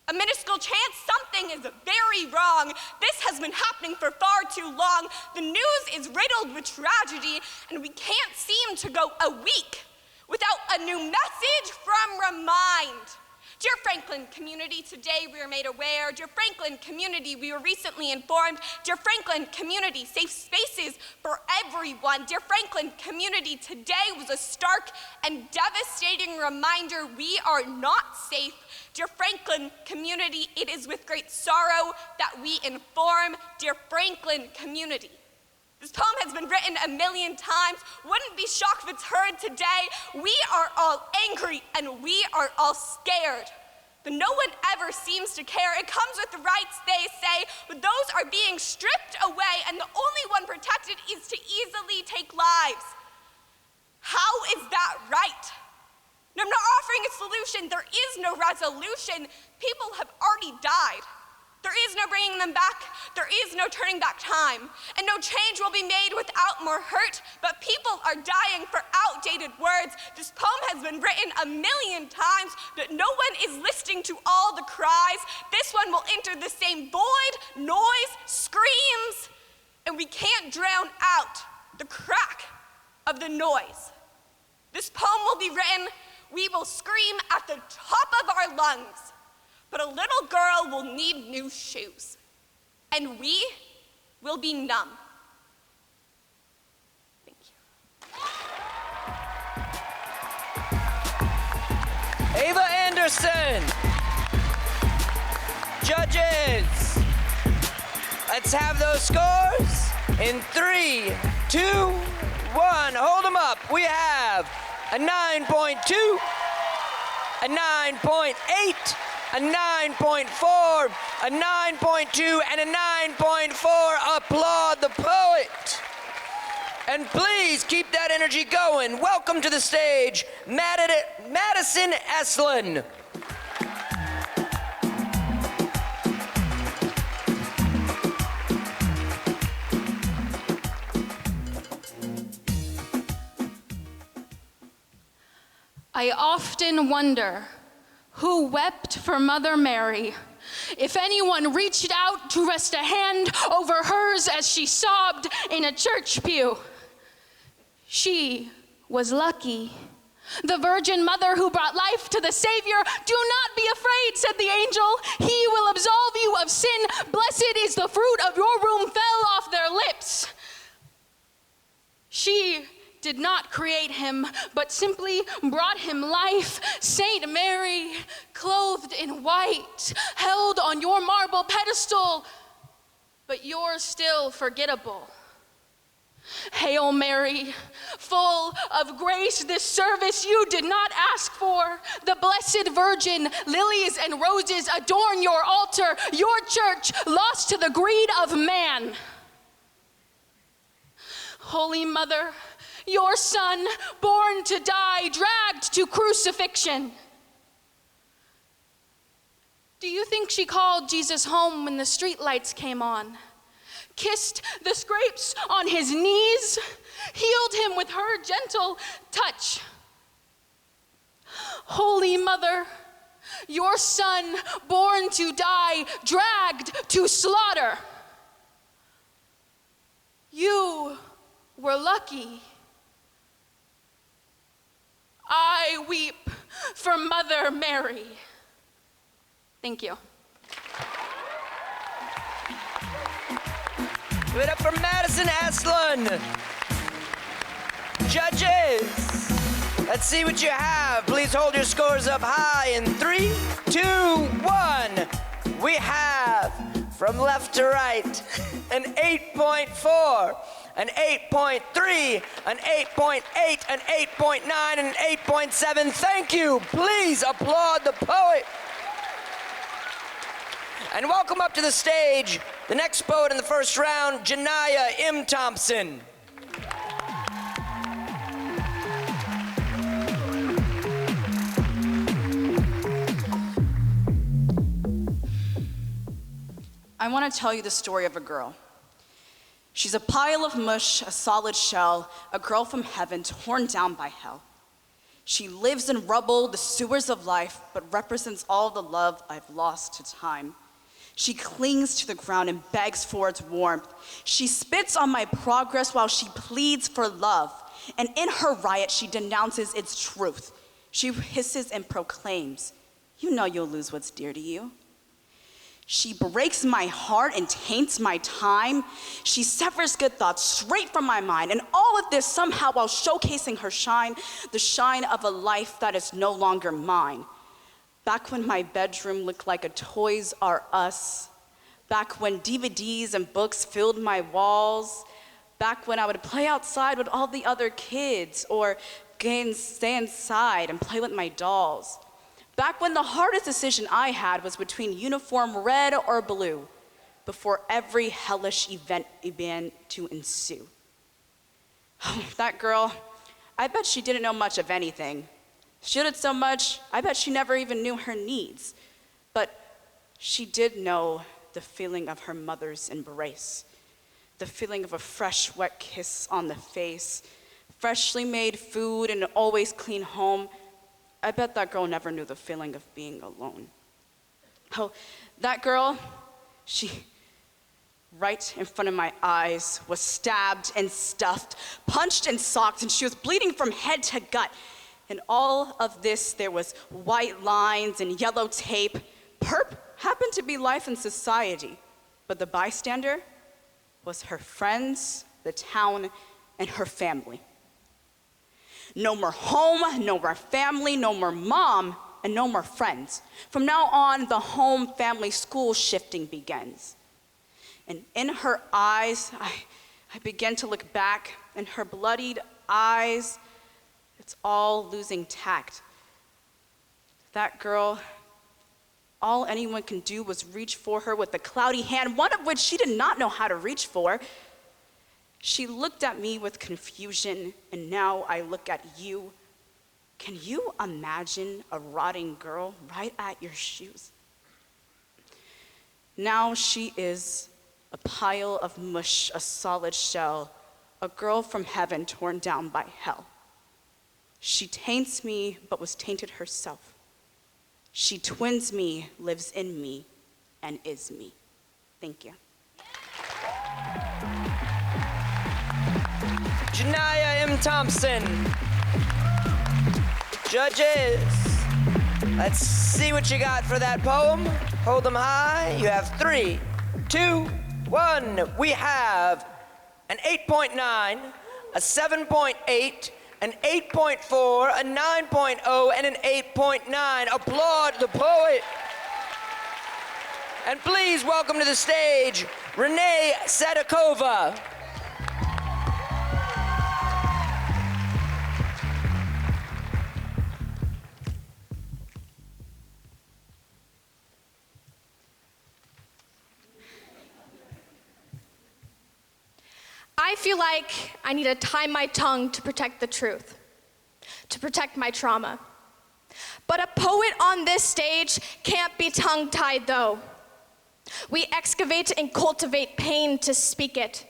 A minuscule chance, something is very wrong. This has been happening for far too long. The news is riddled with tragedy, and we can't seem to go a week without a new message from Remind. Dear Franklin community, today we are made aware. Dear Franklin community, we were recently informed. Dear Franklin community, safe spaces for everyone. Dear Franklin community, today was a stark and devastating reminder we are not safe. Dear Franklin community, it is with great sorrow that we inform. Dear Franklin community. This poem has been written 1,000,000 times. Wouldn't be shocked if it's heard today. We are all angry and we are all scared. But no one ever seems to care. It comes with the rights, they say, but those are being stripped away, and the only one protected is to easily take lives. How is that right? No, I'm not offering a solution. There is no resolution. People have already died. There is no bringing them back. There is no turning back time. And no change will be made without more hurt, but people are dying for outdated words. This poem has been written 1,000,000 times, but no one is listening to all the cries. This one will enter the same void, noise, screams, and we can't drown out the crack of the noise. This poem will be written we will scream at the top of our lungs, but a little girl will need new shoes, and we will be numb. Thank you. Ava Anderson. Judges, let's have those scores in 3, 2, 1. Hold them up. We have a 9.2, a 9.8, a 9.4, a 9.2, and a 9.4. Applaud the poet. And please keep that energy going. Welcome to the stage, Madison Eslin. I often wonder who wept for Mother Mary, if anyone reached out to rest a hand over hers as she sobbed in a church pew. She was lucky. The Virgin Mother who brought life to the Savior. Do not be afraid, said the angel. He will absolve you of sin. Blessed is the fruit of your womb, fell off their lips. She did not create him, but simply brought him life. Saint Mary, clothed in white, held on your marble pedestal, but you're still forgettable. Hail Mary, full of grace, this service you did not ask for. The Blessed Virgin, lilies and roses adorn your altar, your church lost to the greed of man. Holy Mother, your Son, born to die, dragged to crucifixion. Do you think she called Jesus home when the streetlights came on? Kissed the scrapes on his knees, healed him with her gentle touch? Holy Mother, your Son, born to die, dragged to slaughter. You were lucky. I weep for Mother Mary. Thank you. Give it up for Madison Eslin. Judges, let's see what you have. Please hold your scores up high in 3, 2, 1. We have, from left to right, an 8.4. An 8.3, an 8.8, an 8.9, and an 8.7. Thank you. Please applaud the poet. And welcome up to the stage, the next poet in the first round, Janiyah M. Thompson. I want to tell you the story of a girl. She's a pile of mush, a solid shell, a girl from heaven torn down by hell. She lives in rubble, the sewers of life, but represents all the love I've lost to time. She clings to the ground and begs for its warmth. She spits on my progress while she pleads for love. And in her riot, she denounces its truth. She hisses and proclaims, "You know you'll lose what's dear to you." She breaks my heart and taints my time. She severs good thoughts straight from my mind. And all of this somehow while showcasing her shine, the shine of a life that is no longer mine. Back when my bedroom looked like a Toys R Us. Back when DVDs and books filled my walls. Back when I would play outside with all the other kids or stay inside and play with my dolls. Back when the hardest decision I had was between uniform red or blue, before every hellish event began to ensue. That girl, I bet she didn't know much of anything. She did so much, I bet she never even knew her needs. But she did know the feeling of her mother's embrace, the feeling of a fresh, wet kiss on the face, freshly made food and an always clean home. I bet that girl never knew the feeling of being alone. Oh, that girl, she, right in front of my eyes, was stabbed and stuffed, punched and socked, and she was bleeding from head to gut. In all of this, there was white lines and yellow tape. Perp happened to be life in society, but the bystander was her friends, the town, and her family. No more home, no more family, no more mom, and no more friends. From now on, the home, family, school shifting begins. And in her eyes, I began to look back, in her bloodied eyes, it's all losing tact. That girl, all anyone can do was reach for her with a cloudy hand, one of which she did not know how to reach for. She looked at me with confusion, and now I look at you. Can you imagine a rotting girl right at your shoes? Now she is a pile of mush, a solid shell, a girl from heaven torn down by hell. She taints me, but was tainted herself. She twins me, lives in me, and is me. Thank you. Janaya M. Thompson. Judges, let's see what you got for that poem. Hold them high. You have 3, 2, 1. We have an 8.9, a 7.8, an 8.4, a 9.0, and an 8.9. Applaud the poet. And please welcome to the stage, Renee Sadakova. I feel like I need to tie my tongue to protect the truth, to protect my trauma. But a poet on this stage can't be tongue-tied, though. We excavate and cultivate pain to speak it.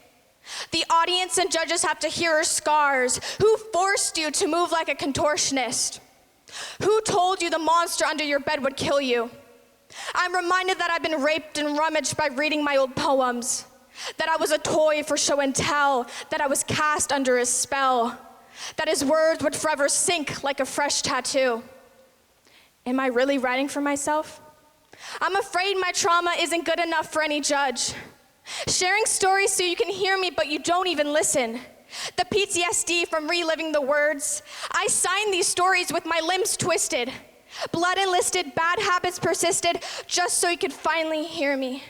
The audience and judges have to hear her scars. Who forced you to move like a contortionist? Who told you the monster under your bed would kill you? I'm reminded that I've been raped and rummaged by reading my old poems. That I was a toy for show and tell, that I was cast under his spell, that his words would forever sink like a fresh tattoo. Am I really writing for myself? I'm afraid my trauma isn't good enough for any judge. Sharing stories so you can hear me, but you don't even listen. The PTSD from reliving the words. I signed these stories with my limbs twisted. Blood enlisted, bad habits persisted, just so you could finally hear me.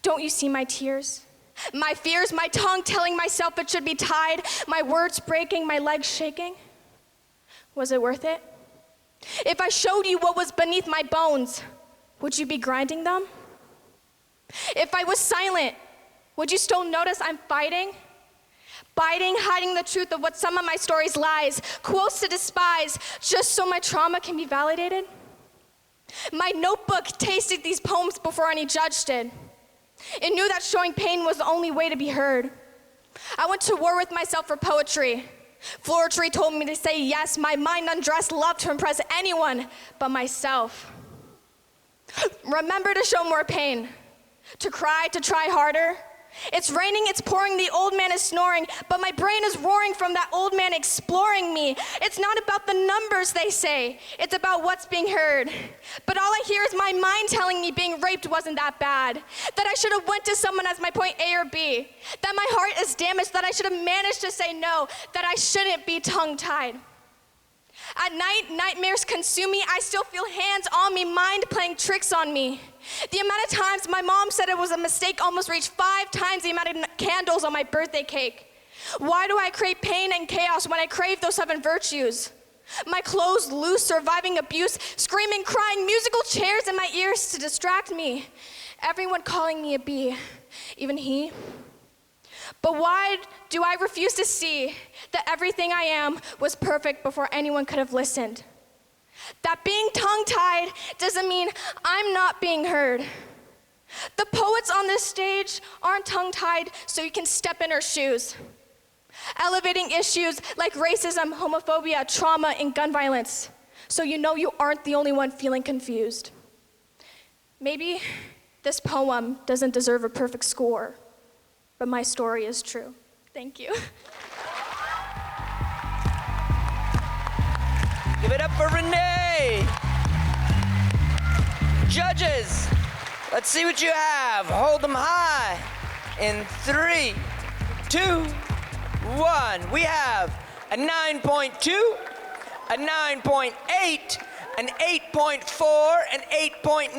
Don't you see my tears? My fears, my tongue telling myself it should be tied, my words breaking, my legs shaking? Was it worth it? If I showed you what was beneath my bones, would you be grinding them? If I was silent, would you still notice I'm fighting? Biting, hiding the truth of what some of my stories lies, quotes to despise, just so my trauma can be validated? My notebook tasted these poems before any judge did. It knew that showing pain was the only way to be heard. I went to war with myself for poetry. Floetry told me to say yes. My mind undressed, loved to impress anyone but myself. Remember to show more pain, to cry, to try harder. It's raining, it's pouring, the old man is snoring, but my brain is roaring from that old man exploring me. It's not about the numbers, they say. It's about what's being heard. But all I hear is my mind telling me being raped wasn't that bad, that I should have went to someone as my point A or B, that my heart is damaged, that I should have managed to say no, that I shouldn't be tongue-tied. At night, nightmares consume me. I still feel hands on me, mind playing tricks on me. The amount of times my mom said it was a mistake almost reached 5 times the amount of candles on my birthday cake. Why do I crave pain and chaos when I crave those 7 virtues? My clothes loose, surviving abuse, screaming, crying, musical chairs in my ears to distract me. Everyone calling me a bee, even he. But why do I refuse to see that everything I am was perfect before anyone could have listened? That being tongue-tied doesn't mean I'm not being heard. The poets on this stage aren't tongue-tied so you can step in her shoes. Elevating issues like racism, homophobia, trauma, and gun violence, so you know you aren't the only one feeling confused. Maybe this poem doesn't deserve a perfect score, but my story is true. Thank you. Give it up for Renee. Judges, let's see what you have. Hold them high. In 3, 2, 1. We have a 9.2, a 9.8, an 8.4, an 8.9,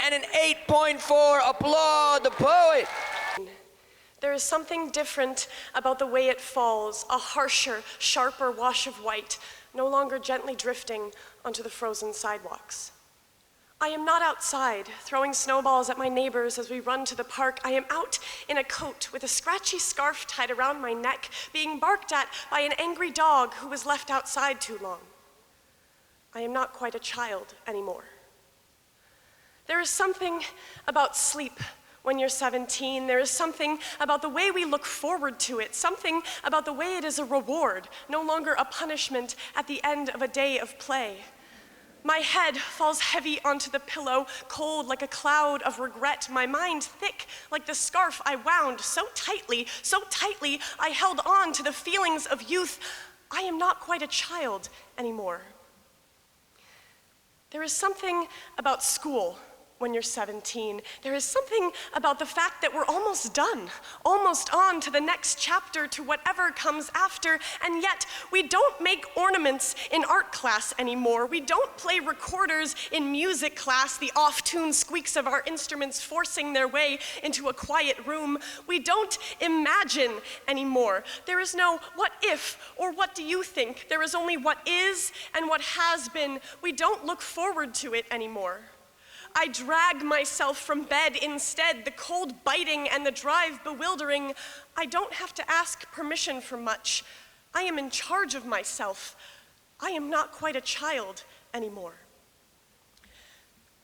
and an 8.4. Applaud the poet. There is something different about the way it falls, a harsher, sharper wash of white, no longer gently drifting onto the frozen sidewalks. I am not outside, throwing snowballs at my neighbors as we run to the park. I am out in a coat with a scratchy scarf tied around my neck, being barked at by an angry dog who was left outside too long. I am not quite a child anymore. There is something about sleep when you're 17. There is something about the way we look forward to it, something about the way it is a reward, no longer a punishment at the end of a day of play. My head falls heavy onto the pillow, cold like a cloud of regret, my mind thick like the scarf I wound so tightly I held on to the feelings of youth. I am not quite a child anymore. There is something about school when you're 17. There is something about the fact that we're almost done, almost on to the next chapter, to whatever comes after, and yet we don't make ornaments in art class anymore. We don't play recorders in music class, the off-tune squeaks of our instruments forcing their way into a quiet room. We don't imagine anymore. There is no what if or what do you think. There is only what is and what has been. We don't look forward to it anymore. I drag myself from bed instead, the cold biting and the drive bewildering. I don't have to ask permission for much. I am in charge of myself. I am not quite a child anymore.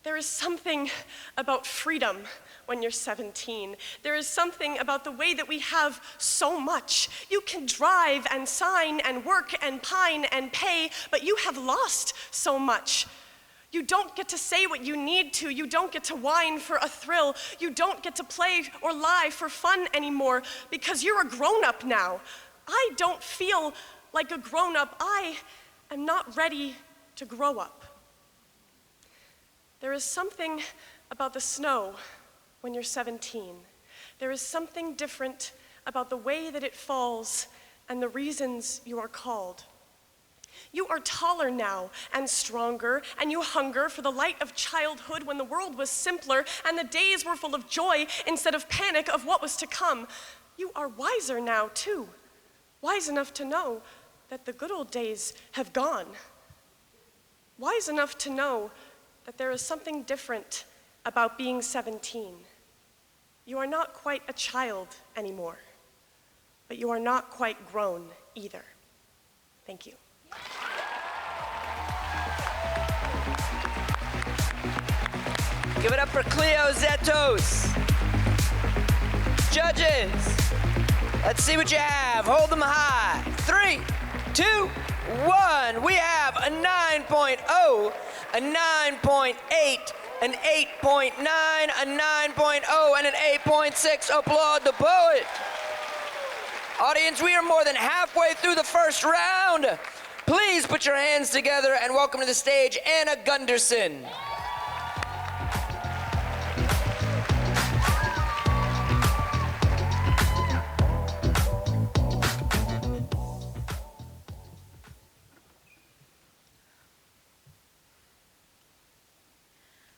There is something about freedom when you're 17. There is something about the way that we have so much. You can drive and sign and work and pine and pay, but you have lost so much. You don't get to say what you need to. You don't get to whine for a thrill. You don't get to play or lie for fun anymore because you're a grown-up now. I don't feel like a grown-up. I am not ready to grow up. There is something about the snow when you're 17. There is something different about the way that it falls and the reasons you are called. You are taller now and stronger, and you hunger for the light of childhood when the world was simpler and the days were full of joy instead of panic of what was to come. You are wiser now, too. Wise enough to know that the good old days have gone. Wise enough to know that there is something different about being 17. You are not quite a child anymore, but you are not quite grown either. Thank you. Give it up for Cleo Zetos. Judges, let's see what you have. Hold them high. 3, 2, 1. We have a 9.0, a 9.8, an 8.9, a 9.0, and an 8.6. Applaud the poet. Audience, we are more than halfway through the first round. Please put your hands together and welcome to the stage Anna Gunderson.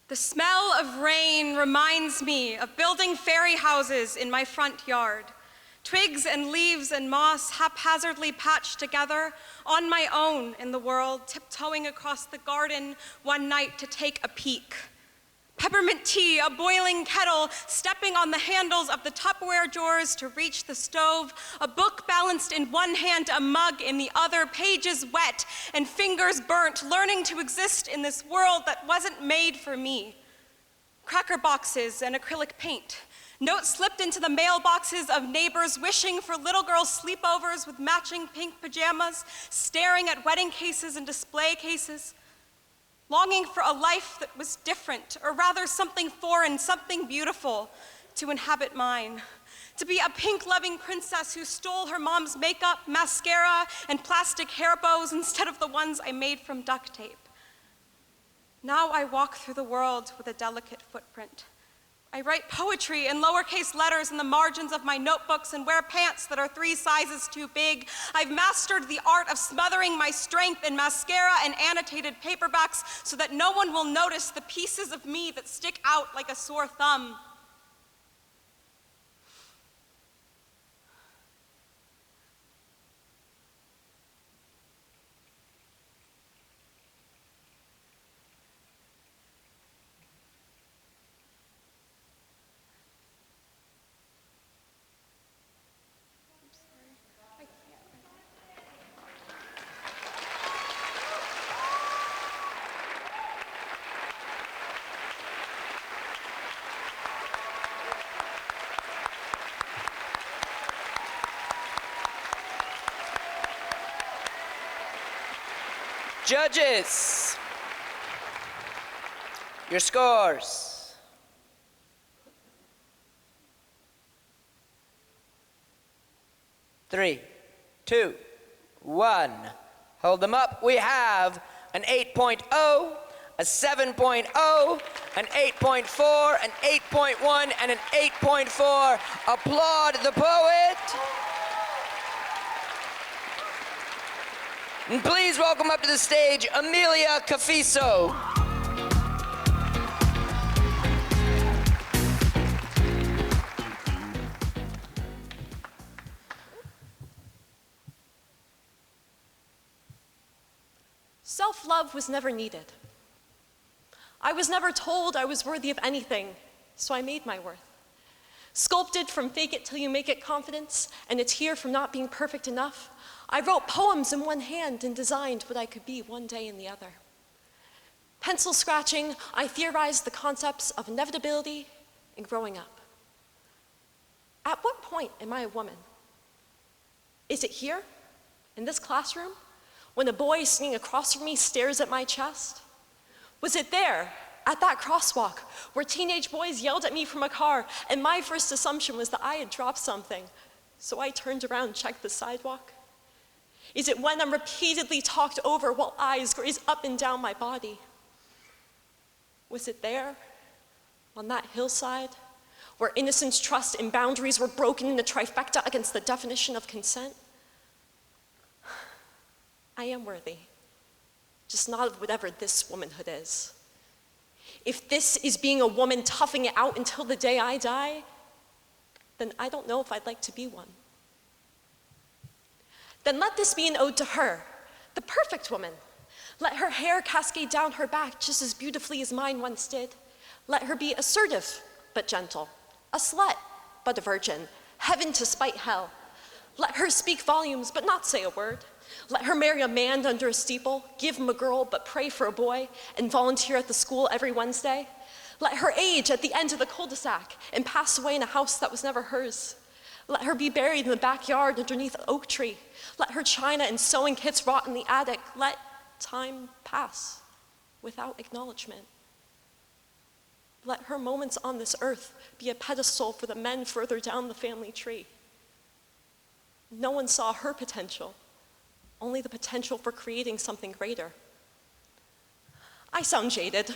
The smell of rain reminds me of building fairy houses in my front yard. Twigs and leaves and moss haphazardly patched together on my own in the world, tiptoeing across the garden one night to take a peek. Peppermint tea, a boiling kettle, stepping on the handles of the Tupperware drawers to reach the stove, a book balanced in one hand, a mug in the other, pages wet and fingers burnt, learning to exist in this world that wasn't made for me. Cracker boxes and acrylic paint. Notes slipped into the mailboxes of neighbors wishing for little girl sleepovers with matching pink pajamas, staring at wedding cases and display cases, longing for a life that was different, or rather something foreign, something beautiful to inhabit mine. To be a pink-loving princess who stole her mom's makeup, mascara, and plastic hair bows instead of the ones I made from duct tape. Now I walk through the world with a delicate footprint. I write poetry in lowercase letters in the margins of my notebooks and wear pants that are 3 sizes too big. I've mastered the art of smothering my strength in mascara and annotated paperbacks so that no one will notice the pieces of me that stick out like a sore thumb. Judges, your scores. Three, 2, 1. Hold them up. We have an 8.0, a 7.0, an 8.4, an 8.1, and an 8.4. Applaud the poet. And please welcome up to the stage, Amelia Cafiso. Self-love was never needed. I was never told I was worthy of anything, so I made my worth. Sculpted from fake it till you make it confidence, and it's here from not being perfect enough, I wrote poems in one hand and designed what I could be one day in the other. Pencil scratching, I theorized the concepts of inevitability and growing up. At what point am I a woman? Is it here, in this classroom, when a boy sitting across from me stares at my chest? Was it there, at that crosswalk, where teenage boys yelled at me from a car, and my first assumption was that I had dropped something, so I turned around and checked the sidewalk? Is it when I'm repeatedly talked over while eyes graze up and down my body? Was it there, on that hillside, where innocence, trust, and boundaries were broken in a trifecta against the definition of consent? I am worthy, just not of whatever this womanhood is. If this is being a woman toughing it out until the day I die, then I don't know if I'd like to be one. Then let this be an ode to her, the perfect woman. Let her hair cascade down her back just as beautifully as mine once did. Let her be assertive, but gentle, a slut, but a virgin, heaven to spite hell. Let her speak volumes, but not say a word. Let her marry a man under a steeple, give him a girl, but pray for a boy, and volunteer at the school every Wednesday. Let her age at the end of the cul-de-sac and pass away in a house that was never hers. Let her be buried in the backyard underneath an oak tree. Let her china and sewing kits rot in the attic. Let time pass without acknowledgement. Let her moments on this earth be a pedestal for the men further down the family tree. No one saw her potential, only the potential for creating something greater. I sound jaded.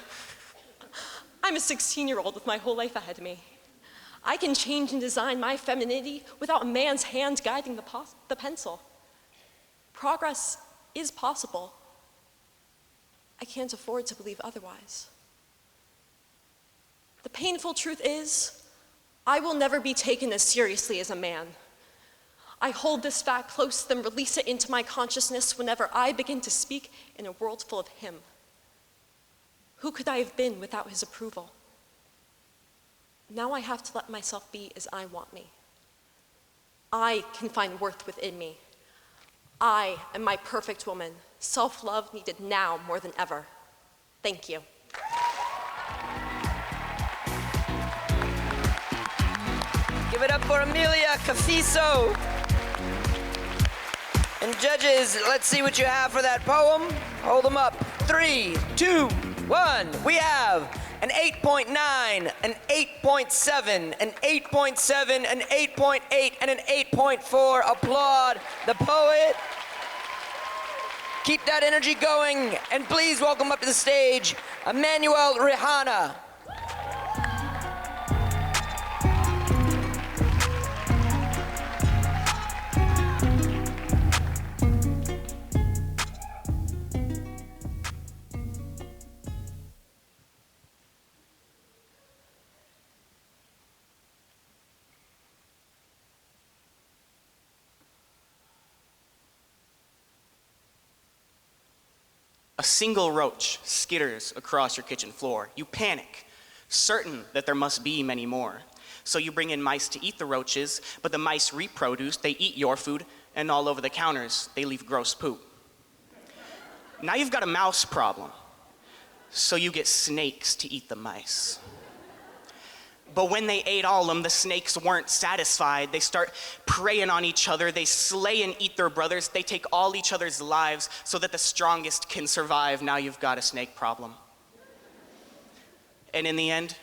I'm a 16-year-old with my whole life ahead of me. I can change and design my femininity without a man's hand guiding the pencil. Progress is possible. I can't afford to believe otherwise. The painful truth is, I will never be taken as seriously as a man. I hold this fact close, then release it into my consciousness whenever I begin to speak in a world full of him. Who could I have been without his approval? Now I have to let myself be as I want me. I can find worth within me. I am my perfect woman. Self-love needed now more than ever. Thank you. Give it up for Amelia Cafiso. And judges, let's see what you have for that poem. Hold them up. 3, 2, 1. We have an 8.9, an 8.7, an 8.7, an 8.8, and an 8.4. Applaud the poet. Keep that energy going, and please welcome up to the stage, Emmanuel Rihana. A single roach skitters across your kitchen floor. You panic, certain that there must be many more. So you bring in mice to eat the roaches, but the mice reproduce, they eat your food, and all over the counters, they leave gross poop. Now you've got a mouse problem. So you get snakes to eat the mice. But when they ate all of them, the snakes weren't satisfied. They start preying on each other. They slay and eat their brothers. They take all each other's lives so that the strongest can survive. Now you've got a snake problem. And in the end,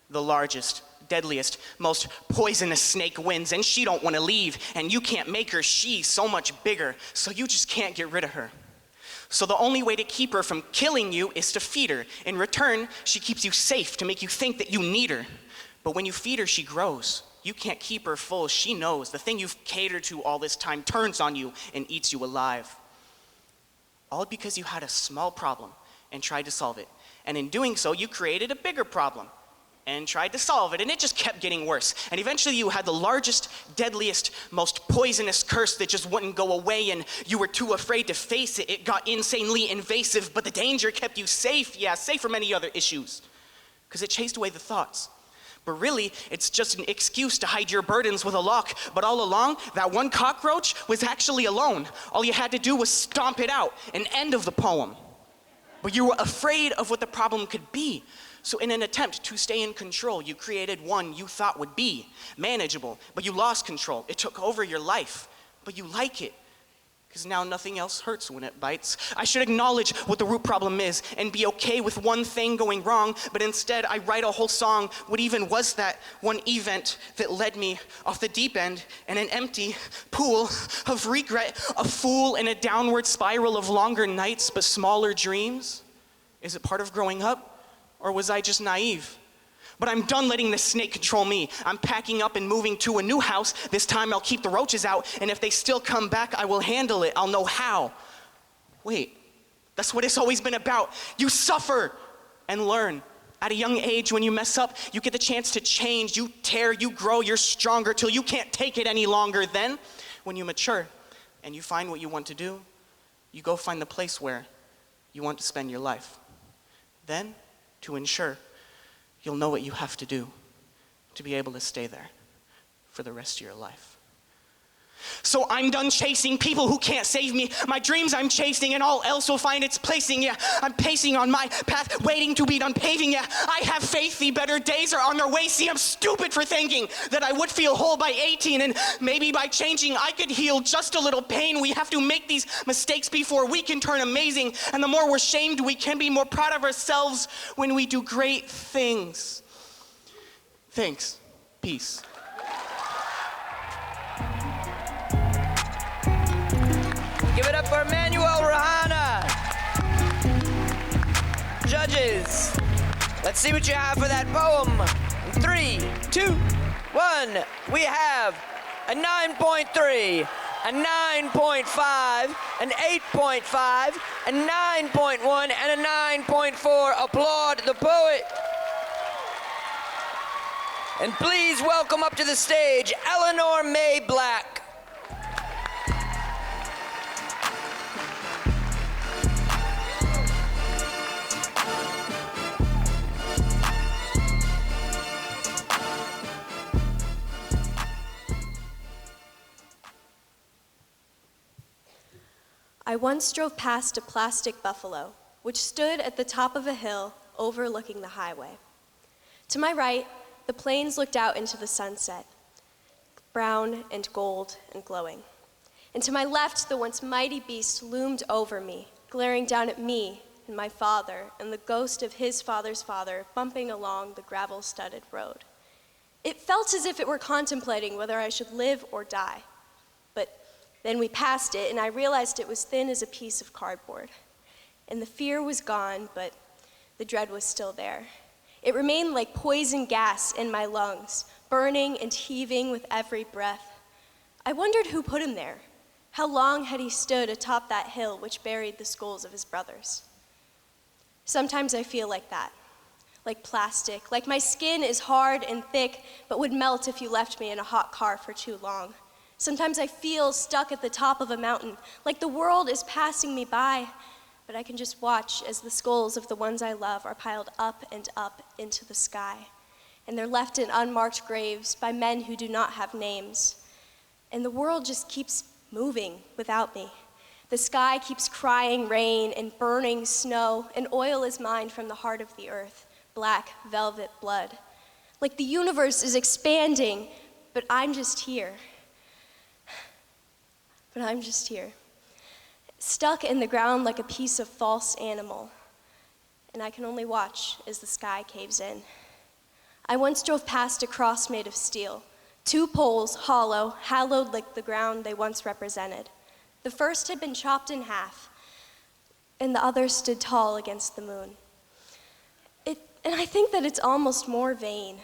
the largest, deadliest, most poisonous snake wins, and she don't want to leave, and you can't make her. She's so much bigger, so you just can't get rid of her. So the only way to keep her from killing you is to feed her. In return, she keeps you safe to make you think that you need her. But when you feed her, she grows. You can't keep her full. She knows the thing you've catered to all this time turns on you and eats you alive. All because you had a small problem and tried to solve it. And in doing so, you created a bigger problem and tried to solve it, and it just kept getting worse. And eventually you had the largest, deadliest, most poisonous curse that just wouldn't go away, and you were too afraid to face it. It got insanely invasive, but the danger kept you safe. Yeah, safe from many other issues, because it chased away the thoughts. But really, it's just an excuse to hide your burdens with a lock. But all along, that one cockroach was actually alone. All you had to do was stomp it out. An end of the poem. But you were afraid of what the problem could be. So in an attempt to stay in control, you created one you thought would be manageable. But you lost control. It took over your life. But you like it, because now nothing else hurts when it bites. I should acknowledge what the root problem is and be okay with one thing going wrong, but instead I write a whole song. What even was that one event that led me off the deep end in an empty pool of regret, a fool in a downward spiral of longer nights but smaller dreams? Is it part of growing up, or was I just naive? But I'm done letting this snake control me. I'm packing up and moving to a new house. This time I'll keep the roaches out, and if they still come back, I will handle it. I'll know how. Wait, that's what it's always been about. You suffer and learn. At a young age, when you mess up, you get the chance to change. You tear, you grow, you're stronger till you can't take it any longer. Then, when you mature and you find what you want to do, you go find the place where you want to spend your life. Then, to ensure you'll know what you have to do to be able to stay there for the rest of your life. So I'm done chasing people who can't save me. My dreams I'm chasing, and all else will find its placing. Yeah, I'm pacing on my path, waiting to be done paving. Yeah, I have faith the better days are on their way. See, I'm stupid for thinking that I would feel whole by 18, and maybe by changing I could heal just a little pain. We have to make these mistakes before we can turn amazing, and the more we're shamed, we can be more proud of ourselves when we do great things. Thanks. Peace. Give it up for Emmanuel Rihana. Judges, let's see what you have for that poem. 3, 2, 1. We have a 9.3, a 9.5, an 8.5, a 9.1, and a 9.4. Applaud the poet. And please welcome up to the stage, Eleanor May Black. I once drove past a plastic buffalo, which stood at the top of a hill overlooking the highway. To my right, the plains looked out into the sunset, brown and gold and glowing. And to my left, the once mighty beast loomed over me, glaring down at me and my father and the ghost of his father's father bumping along the gravel-studded road. It felt as if it were contemplating whether I should live or die. But then we passed it, and I realized it was thin as a piece of cardboard. And the fear was gone, but the dread was still there. It remained like poison gas in my lungs, burning and heaving with every breath. I wondered who put him there. How long had he stood atop that hill which buried the skulls of his brothers? Sometimes I feel like that, like plastic, like my skin is hard and thick, but would melt if you left me in a hot car for too long. Sometimes I feel stuck at the top of a mountain, like the world is passing me by, but I can just watch as the skulls of the ones I love are piled up and up into the sky, and they're left in unmarked graves by men who do not have names. And the world just keeps moving without me. The sky keeps crying rain and burning snow, and oil is mined from the heart of the earth, black velvet blood. Like the universe is expanding, but I'm just here. But I'm just here, stuck in the ground like a piece of false animal, and I can only watch as the sky caves in. I once drove past a cross made of steel, 2 poles, hollow, hallowed like the ground they once represented. The first had been chopped in half, and the other stood tall against the moon. And I think that it's almost more vain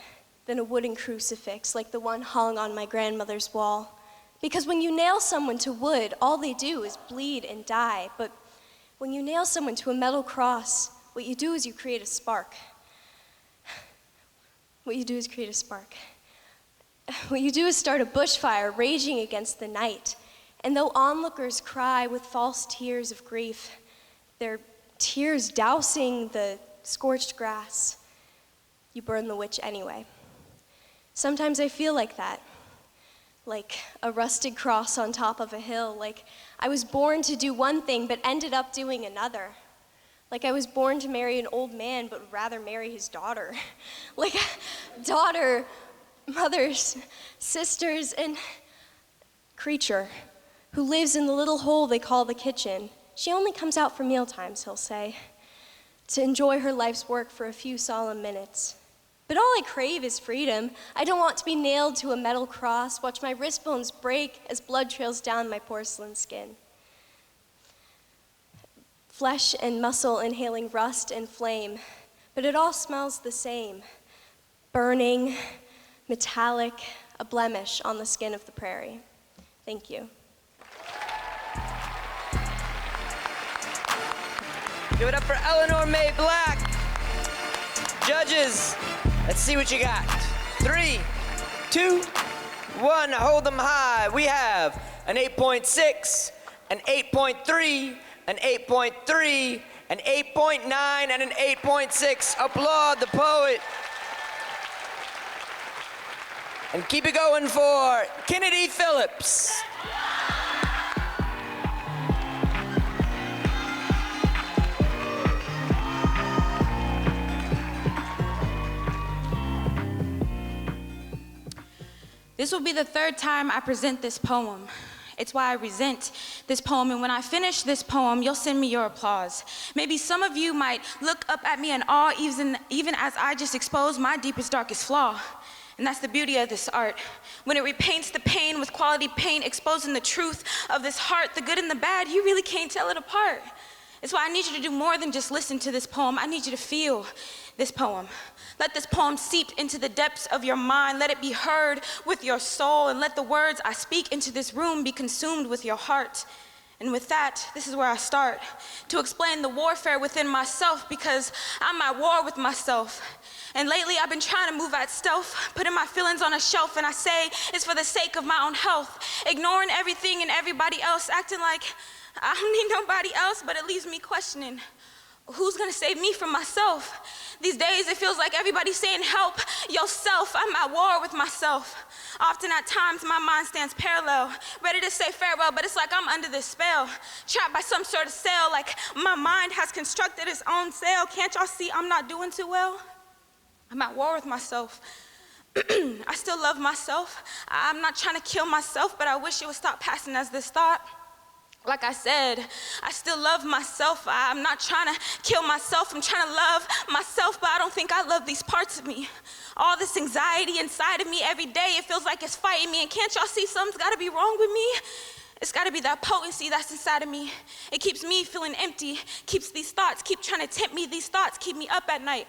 than a wooden crucifix like the one hung on my grandmother's wall. Because when you nail someone to wood, all they do is bleed and die. But when you nail someone to a metal cross, what you do is you create a spark. What you do is create a spark. What you do is start a bushfire raging against the night. And though onlookers cry with false tears of grief, their tears dousing the scorched grass, you burn the witch anyway. Sometimes I feel like that, like a rusted cross on top of a hill, like I was born to do one thing but ended up doing another. Like I was born to marry an old man but would rather marry his daughter. Like daughter, mothers, sisters, and creature who lives in the little hole they call the kitchen. She only comes out for mealtimes, he'll say, to enjoy her life's work for a few solemn minutes. But all I crave is freedom. I don't want to be nailed to a metal cross, watch my wrist bones break as blood trails down my porcelain skin. Flesh and muscle inhaling rust and flame, but it all smells the same. Burning, metallic, a blemish on the skin of the prairie. Thank you. Give it up for Eleanor May Black. Judges, let's see what you got. 3, 2, 1, hold them high. We have an 8.6, an 8.3, an 8.3, an 8.9, and an 8.6. Applaud the poet. And keep it going for Kennedy Phillips. This will be the 3rd time I present this poem. It's why I resent this poem, and when I finish this poem, you'll send me your applause. Maybe some of you might look up at me in awe, even as I just exposed my deepest, darkest flaw. And that's the beauty of this art. When it repaints the pain with quality paint, exposing the truth of this heart, the good and the bad, you really can't tell it apart. It's why I need you to do more than just listen to this poem. I need you to feel this poem. Let this poem seep into the depths of your mind. Let it be heard with your soul, and let the words I speak into this room be consumed with your heart. And with that, this is where I start, to explain the warfare within myself, because I'm at war with myself. And lately I've been trying to move at stealth, putting my feelings on a shelf, and I say it's for the sake of my own health, ignoring everything and everybody else, acting like I don't need nobody else, but it leaves me questioning, who's gonna save me from myself? These days it feels like everybody's saying help yourself. I'm at war with myself. Often at times my mind stands parallel, ready to say farewell, but it's like I'm under this spell, trapped by some sort of sail, like my mind has constructed its own sail. Can't y'all see I'm not doing too well? I'm at war with myself. I still love myself. I'm not trying to kill myself, but I wish it would stop passing as this thought. Like I said, I still love myself. I'm not trying to kill myself. I'm trying to love myself, but I don't think I love these parts of me. All this anxiety inside of me every day, it feels like it's fighting me. And can't y'all see something's gotta be wrong with me? It's gotta be that potency that's inside of me. It keeps me feeling empty, keeps these thoughts, keep trying to tempt me. These thoughts keep me up at night.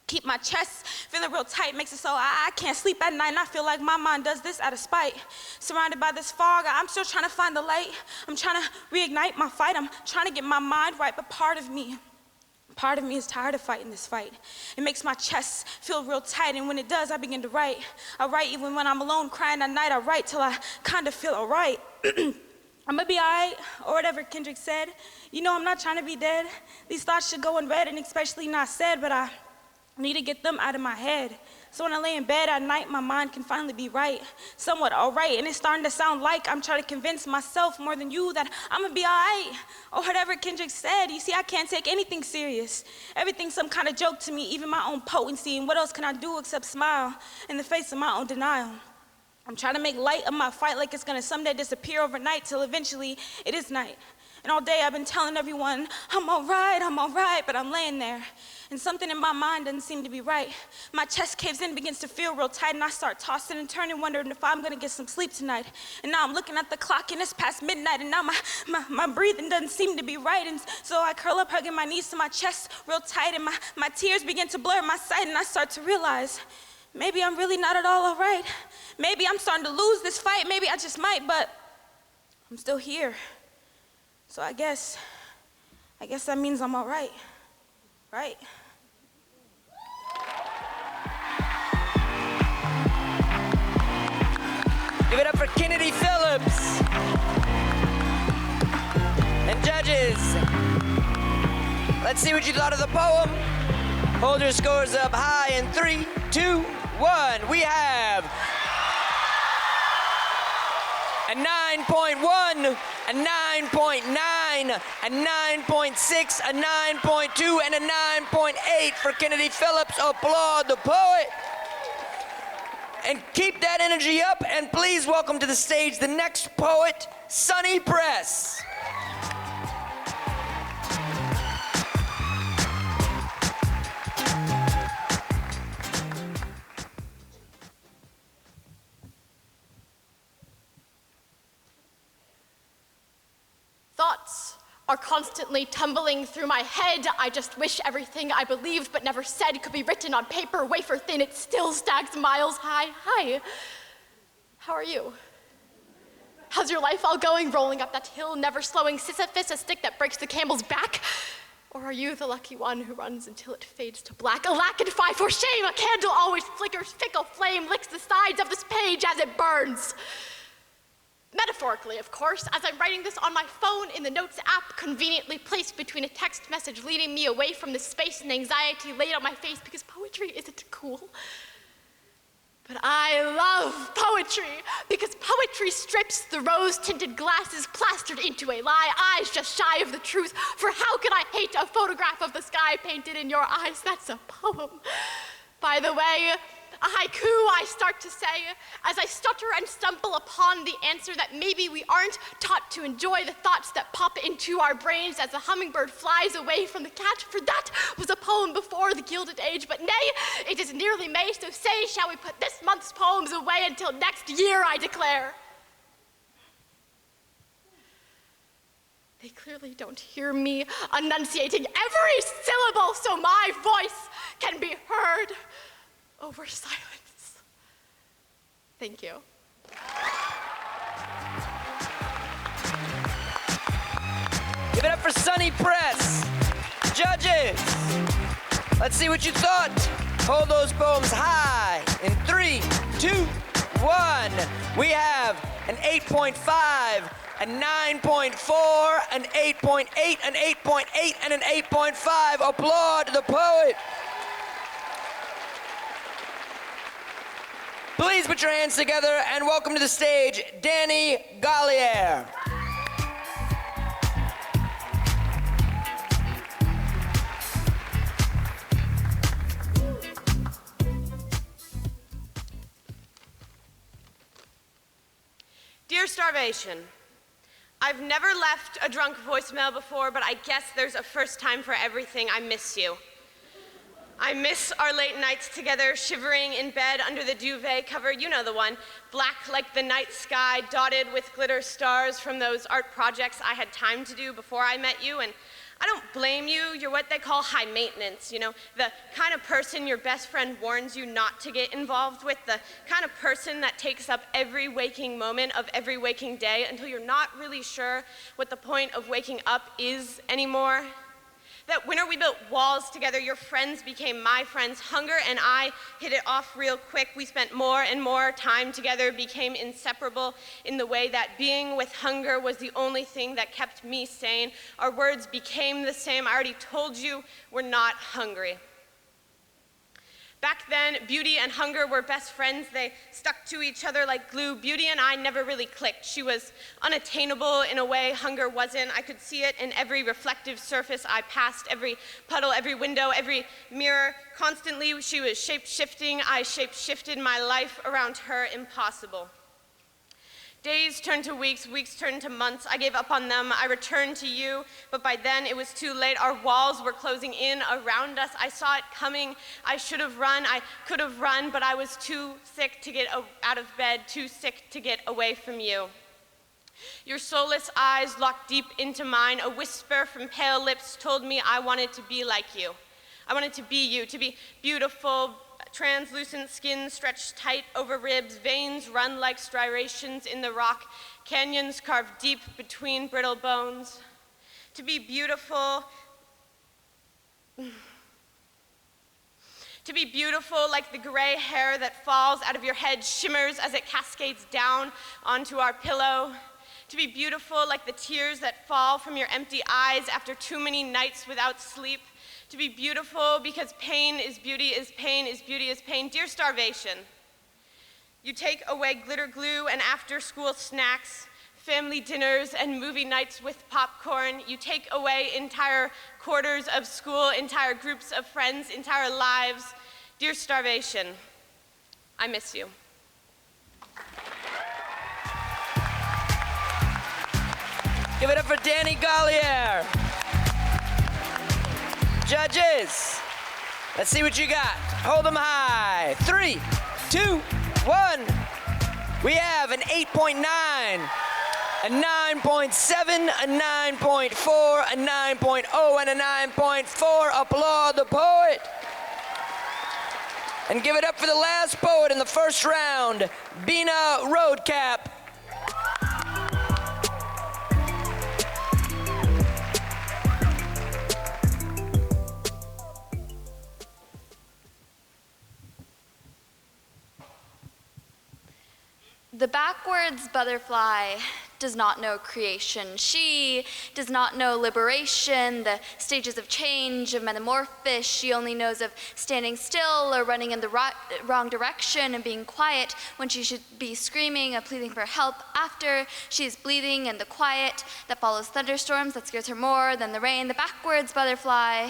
Keep my chest feeling real tight, makes it so I can't sleep at night, and I feel like my mind does this out of spite. Surrounded by this fog, I'm still trying to find the light. I'm trying to reignite my fight. I'm trying to get my mind right, but part of me is tired of fighting this fight. It makes my chest feel real tight, and when it does, I begin to write. I write even when I'm alone crying at night. I write till I kind of feel all right. I'm gonna be all right, or whatever Kendrick said. You know I'm not trying to be dead. These thoughts should go unread, and especially not said, but I need to get them out of my head. So when I lay in bed at night, my mind can finally be right, somewhat all right. And it's starting to sound like I'm trying to convince myself more than you that I'm gonna be all right, or whatever Kendrick said. You see, I can't take anything serious. Everything's some kind of joke to me, even my own potency. And what else can I do except smile in the face of my own denial? I'm trying to make light of my fight like it's gonna someday disappear overnight till eventually it is night. And all day I've been telling everyone, I'm all right, but I'm laying there. And something in my mind doesn't seem to be right. My chest caves in, begins to feel real tight, and I start tossing and turning, wondering if I'm gonna get some sleep tonight. And now I'm looking at the clock, and it's past midnight, and now my breathing doesn't seem to be right. And so I curl up, hugging my knees to my chest real tight, and my tears begin to blur my sight, and I start to realize, maybe I'm really not at all right. Maybe I'm starting to lose this fight, maybe I just might, but I'm still here. So I guess that means I'm all right, right? Give it up for Kennedy Phillips. And judges, let's see what you thought of the poem. Hold your scores up high in 3, 2, 1. We have a 9.1, a 9.9, a 9.6, a 9.2, and a 9.8 for Kennedy Phillips. Applaud the poet. And keep that energy up, and please welcome to the stage the next poet, Sunny Press. Thoughts are constantly tumbling through my head. I just wish everything I believed but never said could be written on paper, wafer thin. It still stacks miles high. Hi. How are you? How's your life all going? Rolling up that hill, never slowing, Sisyphus, a stick that breaks the camel's back? Or are you the lucky one who runs until it fades to black? Alack and fie for shame! A candle always flickers, fickle flame licks the sides of this page as it burns. Metaphorically, of course, as I'm writing this on my phone in the Notes app, conveniently placed between a text message leading me away from the space and anxiety laid on my face because poetry isn't cool. But I love poetry because poetry strips the rose-tinted glasses plastered into a lie, eyes just shy of the truth. For how could I hate a photograph of the sky painted in your eyes? That's a poem. By the way, a haiku, I start to say, as I stutter and stumble upon the answer that maybe we aren't taught to enjoy the thoughts that pop into our brains as a hummingbird flies away from the cat. For that was a poem before the Gilded Age, but nay, it is nearly May, so say, shall we put this month's poems away until next year, I declare. They clearly don't hear me enunciating every syllable so my voice can be heard over silence. Thank you. Give it up for Sunny Press. Judges, let's see what you thought. Hold those poems high in 3, 2, 1. We have an 8.5, a 9.4, an 8.8, an 8.8, and an 8.5. Applaud the poet. Please put your hands together and welcome to the stage, Danny Gallier. Dear Starvation, I've never left a drunk voicemail before, but I guess there's a first time for everything. I miss you. I miss our late nights together, shivering in bed under the duvet cover, you know the one, black like the night sky, dotted with glitter stars from those art projects I had time to do before I met you. And I don't blame you. You're what they call high maintenance, you know, the kind of person your best friend warns you not to get involved with, the kind of person that takes up every waking moment of every waking day until you're not really sure what the point of waking up is anymore. That winter we built walls together, your friends became my friends. Hunger and I hit it off real quick. We spent more and more time together, became inseparable in the way that being with hunger was the only thing that kept me sane. Our words became the same. I already told you we're not hungry. Back then, beauty and hunger were best friends. They stuck to each other like glue. Beauty and I never really clicked. She was unattainable in a way hunger wasn't. I could see it in every reflective surface I passed, every puddle, every window, every mirror. Constantly, she was shape-shifting. I shape-shifted my life around her, impossible. Days turned to weeks, weeks turned to months. I gave up on them. I returned to you, but by then it was too late. Our walls were closing in around us. I saw it coming. I should have run. I could have run, but I was too sick to get out of bed, too sick to get away from you. Your soulless eyes locked deep into mine. A whisper from pale lips told me I wanted to be like you. I wanted to be you, to be beautiful, translucent skin stretched tight over ribs, veins run like striations in the rock, canyons carved deep between brittle bones. To be beautiful, like the gray hair that falls out of your head, shimmers as it cascades down onto our pillow. To be beautiful like the tears that fall from your empty eyes after too many nights without sleep. To be beautiful because pain is beauty is pain is beauty is pain. Dear starvation, you take away glitter glue and after-school snacks, family dinners and movie nights with popcorn. You take away entire quarters of school, entire groups of friends, entire lives. Dear starvation, I miss you. Give it up for Danny Gallier. Judges, let's see what you got. Hold them high. 3, 2, 1. We have an 8.9, a 9.7, a 9.4, a 9.0, and a 9.4. Applaud the poet. And give it up for the last poet in the first round, Bina Roadcap. The backwards butterfly does not know creation. She does not know liberation, the stages of change, of metamorphosis. She only knows of standing still or running in the wrong direction and being quiet when she should be screaming or pleading for help after she is bleeding, and the quiet that follows thunderstorms that scares her more than the rain. The backwards butterfly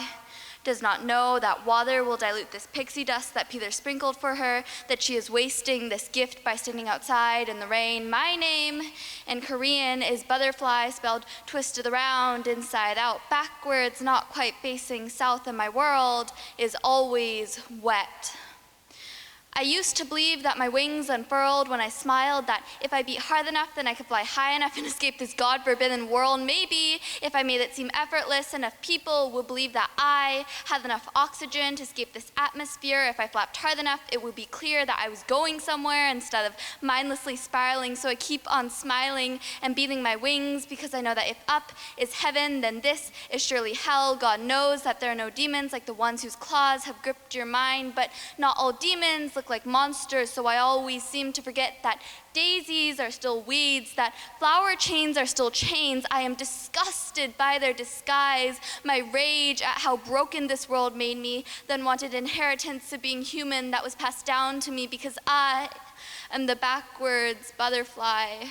does not know that water will dilute this pixie dust that Peter sprinkled for her, that she is wasting this gift by standing outside in the rain. My name in Korean is butterfly, spelled twisted around, inside out, backwards, not quite facing south, and my world is always wet. I used to believe that my wings unfurled when I smiled, that if I beat hard enough, then I could fly high enough and escape this God-forbidden world. Maybe if I made it seem effortless, enough people would believe that I had enough oxygen to escape this atmosphere. If I flapped hard enough, it would be clear that I was going somewhere instead of mindlessly spiraling. So I keep on smiling and beating my wings because I know that if up is heaven, then this is surely hell. God knows that there are no demons like the ones whose claws have gripped your mind, but not all demons look like monsters, so I always seem to forget that daisies are still weeds, that flower chains are still chains. I am disgusted by their disguise, my rage at how broken this world made me, then wanted inheritance of being human that was passed down to me because I am the backwards butterfly.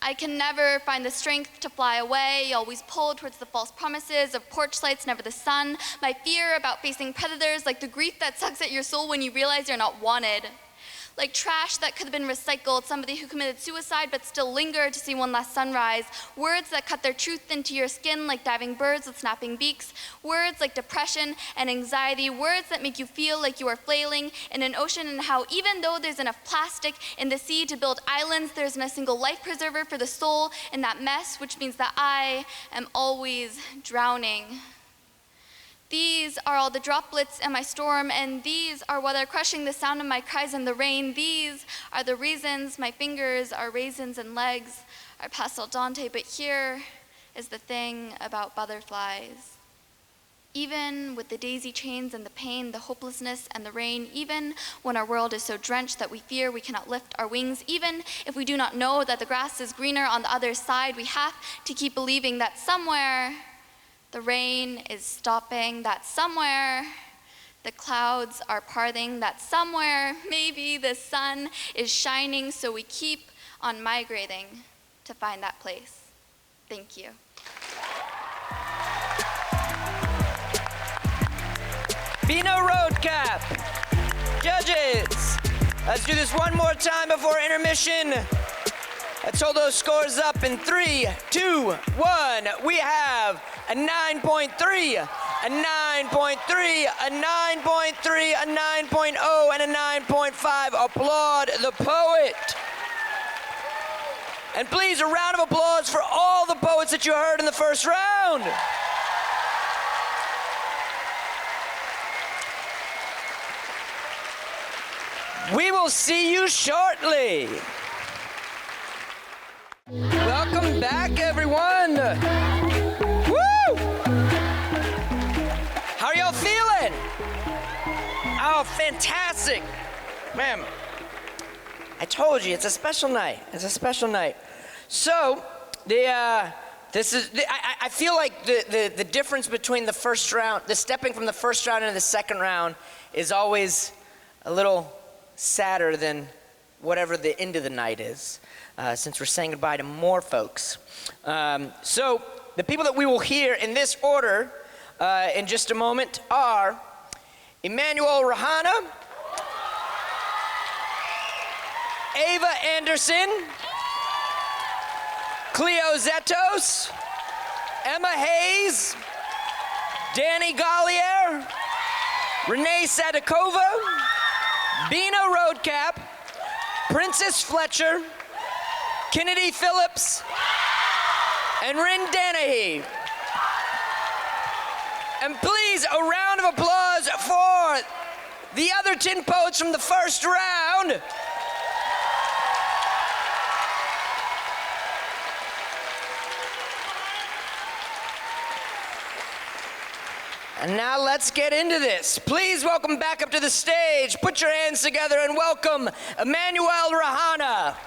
I can never find the strength to fly away, always pulled towards the false promises of porch lights, never the sun. My fear about facing predators, like the grief that sucks at your soul when you realize you're not wanted. like trash that could have been recycled, somebody who committed suicide but still lingered to see one last sunrise, words that cut their truth into your skin like diving birds with snapping beaks, words like depression and anxiety, words that make you feel like you are flailing in an ocean, and how even though there's enough plastic in the sea to build islands, there isn't a single life preserver for the soul in that mess, which means that I am always drowning. These are all the droplets in my storm, and these are what are crushing the sound of my cries in the rain. These are the reasons my fingers are raisins and legs are pastel Dante, but here is the thing about butterflies. Even with the daisy chains and the pain, the hopelessness and the rain, even when our world is so drenched that we fear we cannot lift our wings, even if we do not know that the grass is greener on the other side, we have to keep believing that somewhere the rain is stopping, that somewhere the clouds are parting, that somewhere maybe the sun is shining, so we keep on migrating to find that place. Thank you. Beano Road Cap. Judges, let's do this one more time before intermission. Let's hold those scores up in 3, 2, 1. We have a 9.3, a 9.3, a 9.3, a 9.0, and a 9.5. Applaud the poet. And please, a round of applause for all the poets that you heard in the first round. We will see you shortly. Welcome back, everyone. Woo! How are y'all feeling? Oh, fantastic. Man, I told you, it's a special night. It's a special night. So, I feel like the difference between the first round, the stepping from the first round into the second round is always a little sadder than whatever the end of the night is, since we're saying goodbye to more folks. So the people that we will hear in this order in just a moment are Emmanuel Rahana, Ava Anderson, Cleo Zetos, Emma Hayes, Danny Gallier, Renee Sadakova, Bina Roadcap, Princess Fletcher, Kennedy Phillips, and Rin Danahy. And please, a round of applause for the other 10 poets from the first round. And now let's get into this. Please welcome back up to the stage. Put your hands together and welcome Emmanuel Rahana.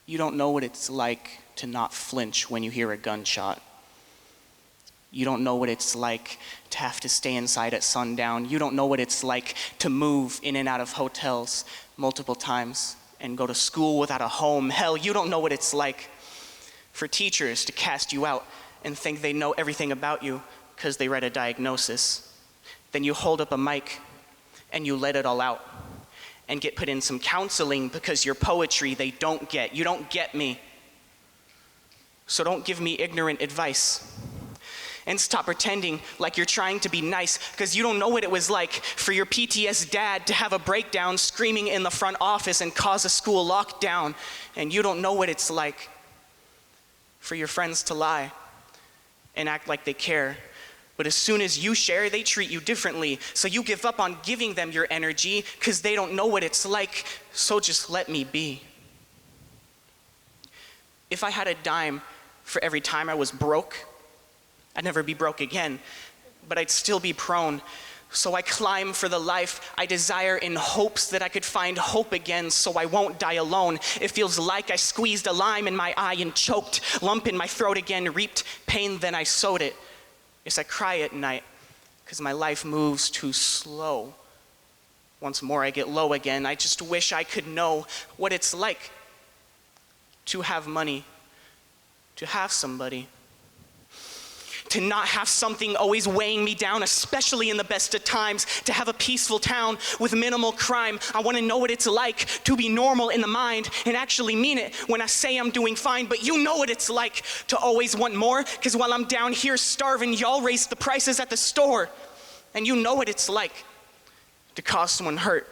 You don't know what it's like to not flinch when you hear a gunshot. You don't know what it's like to have to stay inside at sundown. You don't know what it's like to move in and out of hotels multiple times and go to school without a home. Hell, you don't know what it's like for teachers to cast you out and think they know everything about you because they read a diagnosis. Then you hold up a mic and you let it all out and get put in some counseling because your poetry they don't get. You don't get me. So don't give me ignorant advice. And stop pretending like you're trying to be nice, because you don't know what it was like for your PTS dad to have a breakdown screaming in the front office and cause a school lockdown. And you don't know what it's like for your friends to lie and act like they care. But as soon as you share, they treat you differently. So you give up on giving them your energy because they don't know what it's like. So just let me be. If I had a dime for every time I was broke, I'd never be broke again, but I'd still be prone So I climb for the life I desire in hopes that I could find hope again so I won't die alone. It feels like I squeezed a lime in my eye and choked, lump in my throat again, reaped pain, then I sowed it. Yes, I cry at night because my life moves too slow. Once more I get low again. I just wish I could know what it's like to have money, to have somebody. To not have something always weighing me down, especially in the best of times. To have a peaceful town with minimal crime. I want to know what it's like to be normal in the mind and actually mean it when I say I'm doing fine. But you know what it's like to always want more, because while I'm down here starving, y'all raise the prices at the store. And you know what it's like to cause someone hurt,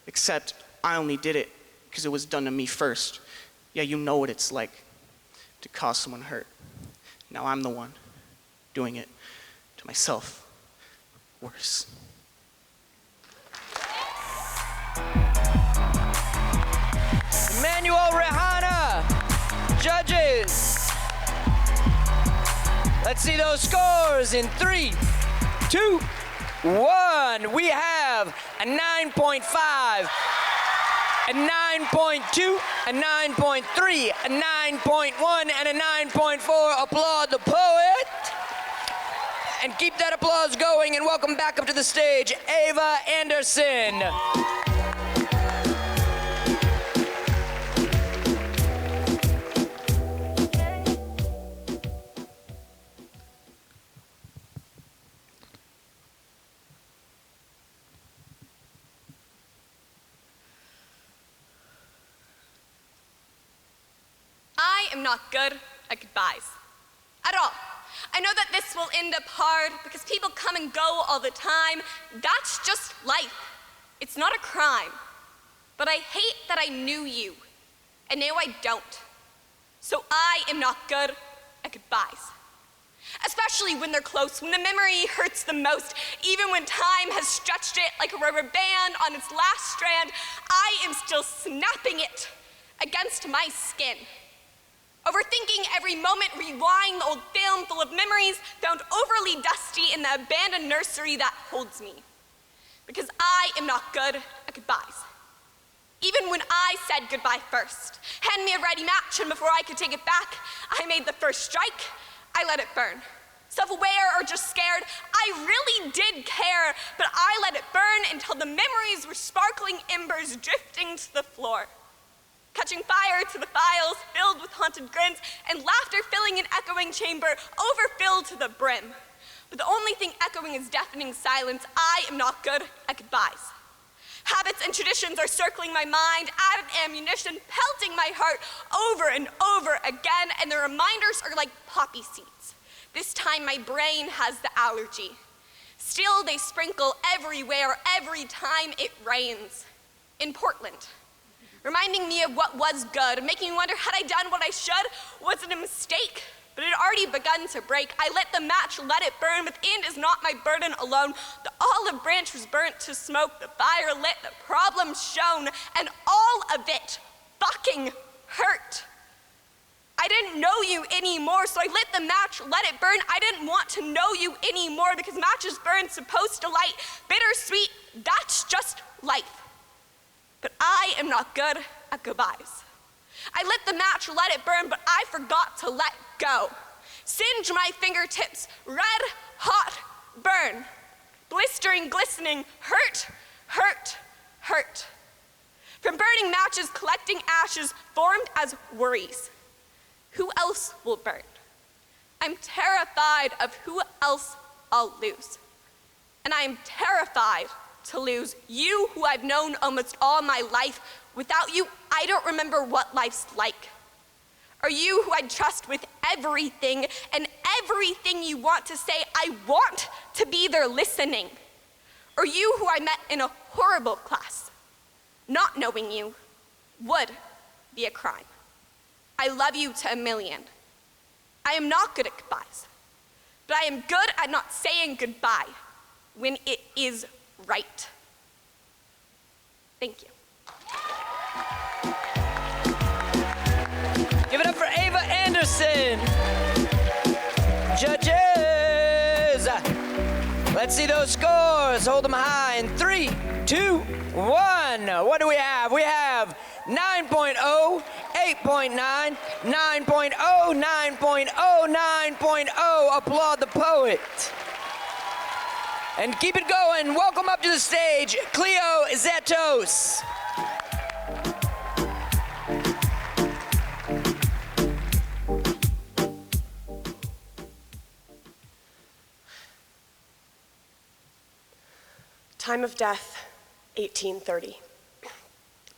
except I only did it because it was done to me first. Yeah, you know what it's like to cause someone hurt. Now I'm the one doing it to myself worse. Emmanuel Rehana, judges. Let's see those scores in 3, 2, 1. We have a 9.5, a 9.2, a 9.3, a 9.1, and a 9.4. Applaud the poet. And keep that applause going, and welcome back up to the stage, Ava Anderson. I am not good at goodbyes. At all. I know that this will end up hard because people come and go all the time. That's just life. It's not a crime. But I hate that I knew you, and now I don't. So I am not good at goodbyes. Especially when they're close, when the memory hurts the most, even when time has stretched it like a rubber band on its last strand, I am still snapping it against my skin. Overthinking every moment, rewinding the old film full of memories found overly dusty in the abandoned nursery that holds me. Because I am not good at goodbyes. Even when I said goodbye first, hand me a ready match, and before I could take it back, I made the first strike, I let it burn. Self-aware or just scared, I really did care, but I let it burn until the memories were sparkling embers drifting to the floor. Catching fire to the files filled with haunted grins, and laughter filling an echoing chamber overfilled to the brim. But the only thing echoing is deafening silence. I am not good at goodbyes. Habits and traditions are circling my mind, added ammunition, pelting my heart over and over again, and the reminders are like poppy seeds. This time my brain has the allergy. Still, they sprinkle everywhere every time it rains. In Portland. Reminding me of what was good, making me wonder, had I done what I should? Was it a mistake? But it had already begun to break. I lit the match, let it burn. Within is not my burden alone. The olive branch was burnt to smoke, the fire lit, the problem shown, and all of it fucking hurt. I didn't know you anymore, so I lit the match, let it burn. I didn't want to know you anymore because matches burn, supposed to light. Bittersweet, that's just life. But I am not good at goodbyes. I lit the match, let it burn, but I forgot to let go. Singe my fingertips, red, hot, burn. Blistering, glistening, hurt, hurt, hurt. From burning matches, collecting ashes, formed as worries. Who else will burn? I'm terrified of who else I'll lose. And I am terrified to lose you, who I've known almost all my life. Without you, I don't remember what life's like. Or you, who I'd trust with everything, and everything you want to say, I want to be there listening. Or you, who I met in a horrible class. Not knowing you would be a crime. I love you to a million. I am not good at goodbyes, but I am good at not saying goodbye when it is right. Thank you. Give it up for Ava Anderson. Judges, Let's see those scores. Hold them high in 3, 2, 1. What do we have? We have 9.0, 8.9, 9.0, 9.0, 9.0. Applaud the poet. And keep it going. Welcome up to the stage, Cleo Zetos. Time of death, 1830.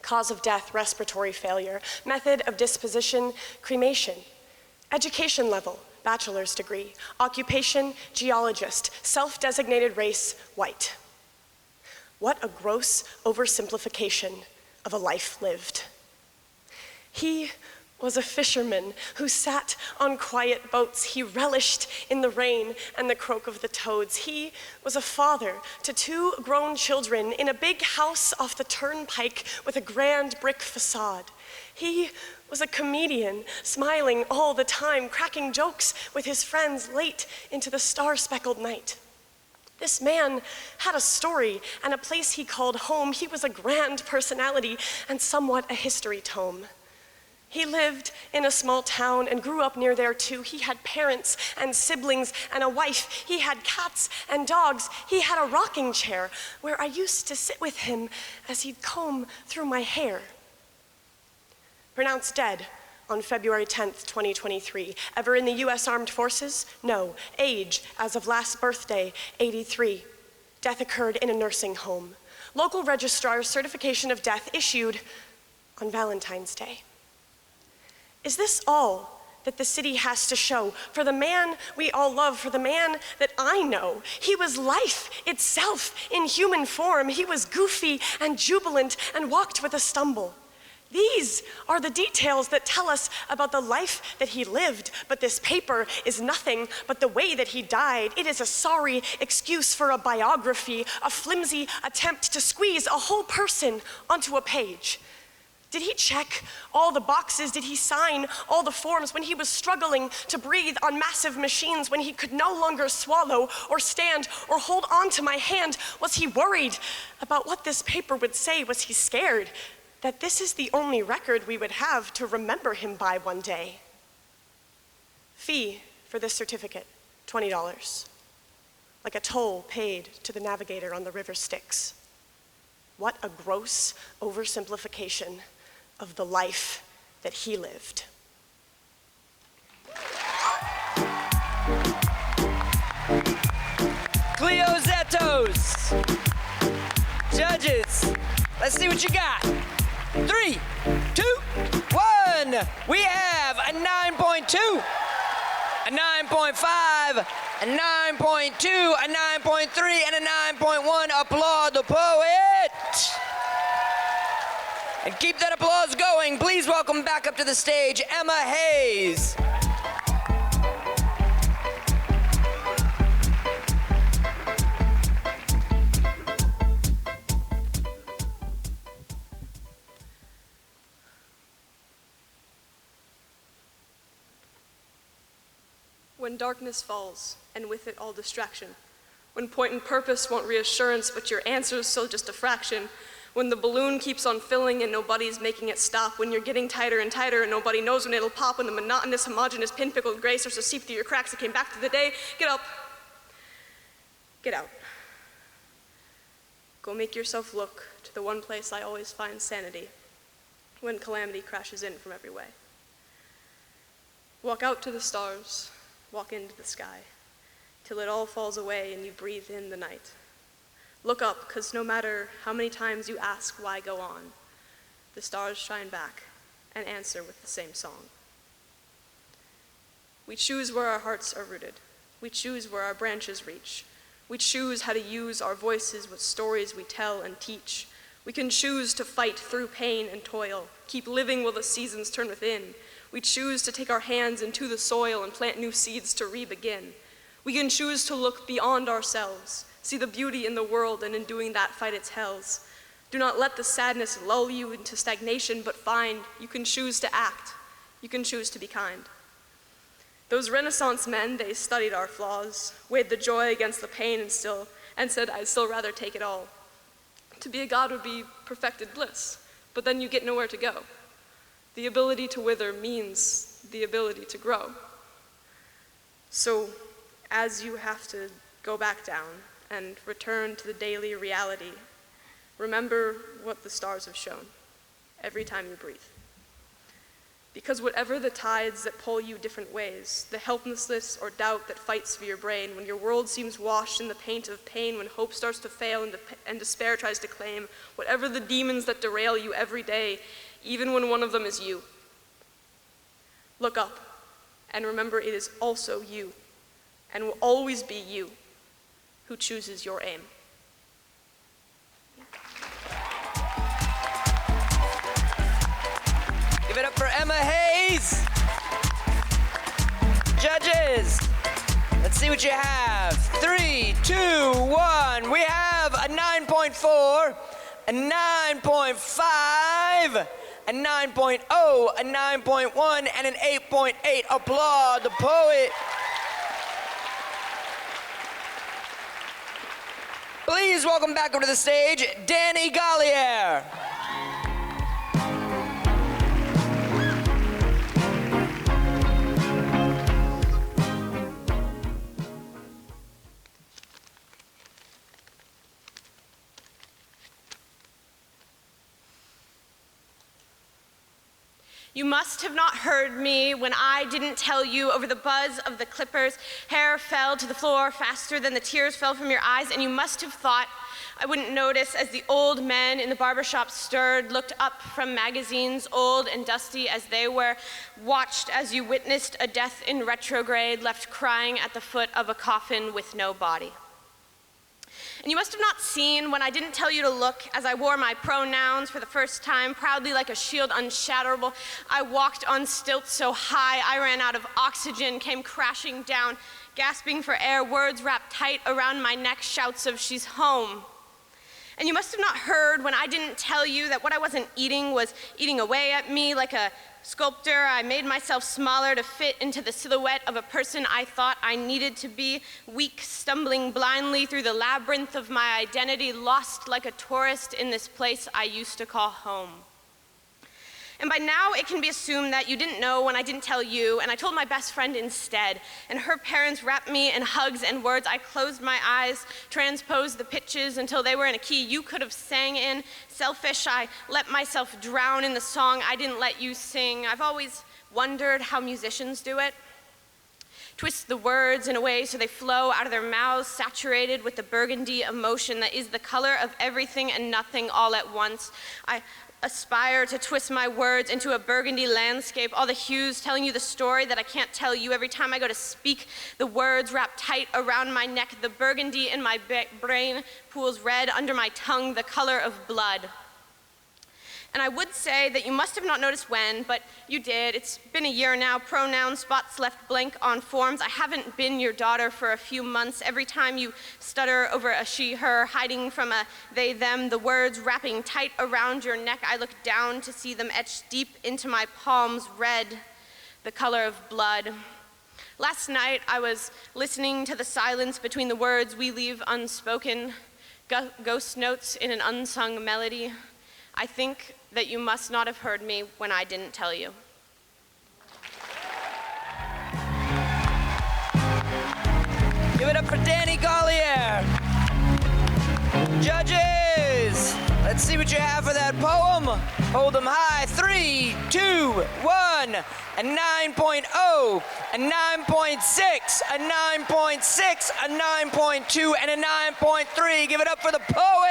Cause of death, respiratory failure. Method of disposition, cremation. Education level, bachelor's degree. Occupation, geologist. Self-designated race, white. What a gross oversimplification of a life lived. He was a fisherman who sat on quiet boats. He relished in the rain and the croak of the toads. He was a father to 2 grown children in a big house off the turnpike with a grand brick facade. He was a comedian, smiling all the time, cracking jokes with his friends late into the star-speckled night. This man had a story and a place he called home. He was a grand personality and somewhat a history tome. He lived in a small town and grew up near there too. He had parents and siblings and a wife. He had cats and dogs. He had a rocking chair where I used to sit with him as he'd comb through my hair. Pronounced dead on February 10th, 2023. Ever in the US Armed Forces? No. Age, as of last birthday, 83. Death occurred in a nursing home. Local registrar's certification of death issued on Valentine's Day. Is this all that the city has to show for the man we all love, for the man that I know? He was life itself in human form. He was goofy and jubilant and walked with a stumble. These are the details that tell us about the life that he lived, but this paper is nothing but the way that he died. It is a sorry excuse for a biography, a flimsy attempt to squeeze a whole person onto a page. Did he check all the boxes? Did he sign all the forms when he was struggling to breathe on massive machines, when he could no longer swallow or stand or hold on to my hand? Was he worried about what this paper would say? Was he scared that this is the only record we would have to remember him by one day? Fee for this certificate, $20. Like a toll paid to the navigator on the river Styx. What a gross oversimplification of the life that he lived. Cleo Zetos. Judges, let's see what you got. 3, 2, 1. We have a 9.2, a 9.5, a 9.2, a 9.3, and a 9.1. Applaud the poet. And keep that applause going. Please welcome back up to the stage, Emma Hayes. When darkness falls, and with it all distraction. When point and purpose want reassurance, but your answer's still just a fraction. When the balloon keeps on filling and nobody's making it stop. When you're getting tighter and tighter and nobody knows when it'll pop. When the monotonous, homogeneous, pin-pickled gray starts to seep through your cracks and came back to the day. Get up. Get out. Go make yourself look to the one place I always find sanity. When calamity crashes in from every way. Walk out to the stars. Walk into the sky, till it all falls away and you breathe in the night. Look up, because no matter how many times you ask why go on, the stars shine back and answer with the same song. We choose where our hearts are rooted. We choose where our branches reach. We choose how to use our voices, what stories we tell and teach. We can choose to fight through pain and toil, keep living while the seasons turn within. We choose to take our hands into the soil and plant new seeds to re-begin. We can choose to look beyond ourselves, see the beauty in the world, and in doing that, fight its hells. Do not let the sadness lull you into stagnation, but you can choose to act. You can choose to be kind. Those Renaissance men, they studied our flaws, weighed the joy against the pain and said, I'd still rather take it all. To be a god would be perfected bliss, but then you get nowhere to go. The ability to wither means the ability to grow. So, as you have to go back down and return to the daily reality, remember what the stars have shown every time you breathe. Because whatever the tides that pull you different ways, the helplessness or doubt that fights for your brain, when your world seems washed in the paint of pain, when hope starts to fail and despair tries to claim, whatever the demons that derail you every day, even when one of them is you, look up and remember it is also you, and will always be you, who chooses your aim. Give it up for Emma Hayes. Judges, let's see what you have. 3, 2, 1. We have a 9.4, a 9.5, a 9.0, a 9.1, and an 8.8. Applaud the poet. Please welcome back over to the stage, Danny Gallier. You must have not heard me when I didn't tell you. Over the buzz of the clippers, hair fell to the floor faster than the tears fell from your eyes, and you must have thought I wouldn't notice as the old men in the barbershop stirred, looked up from magazines, old and dusty as they were, watched as you witnessed a death in retrograde, left crying at the foot of a coffin with no body. And you must have not seen when I didn't tell you to look as I wore my pronouns for the first time, proudly like a shield unshatterable. I walked on stilts so high I ran out of oxygen, came crashing down, gasping for air, words wrapped tight around my neck, shouts of she's home. And you must have not heard when I didn't tell you that what I wasn't eating was eating away at me like a sculptor. I made myself smaller to fit into the silhouette of a person I thought I needed to be, weak, stumbling blindly through the labyrinth of my identity, lost like a tourist in this place I used to call home. And by now, it can be assumed that you didn't know when I didn't tell you, and I told my best friend instead. And her parents wrapped me in hugs and words. I closed my eyes, transposed the pitches until they were in a key you could have sang in. Selfish, I let myself drown in the song I didn't let you sing. I've always wondered how musicians do it. Twist the words in a way so they flow out of their mouths, saturated with the burgundy emotion that is the color of everything and nothing all at once. I aspire to twist my words into a burgundy landscape, all the hues telling you the story that I can't tell you. Every time I go to speak, the words wrap tight around my neck. The burgundy in my brain pools red under my tongue, the color of blood. And I would say that you must have not noticed when, but you did. It's been a year now. Pronoun spots left blank on forms. I haven't been your daughter for a few months. Every time you stutter over a she, her, hiding from a they, them, the words wrapping tight around your neck, I look down to see them etched deep into my palms, red, the color of blood. Last night, I was listening to the silence between the words we leave unspoken, ghost notes in an unsung melody. I think that you must not have heard me when I didn't tell you. Give it up for Danny Gallier. Judges, let's see what you have for that poem. Hold them high. 3, 2, 1. A 9.0, a 9.6, a 9.6, a 9.2, and a 9.3. Give it up for the poet.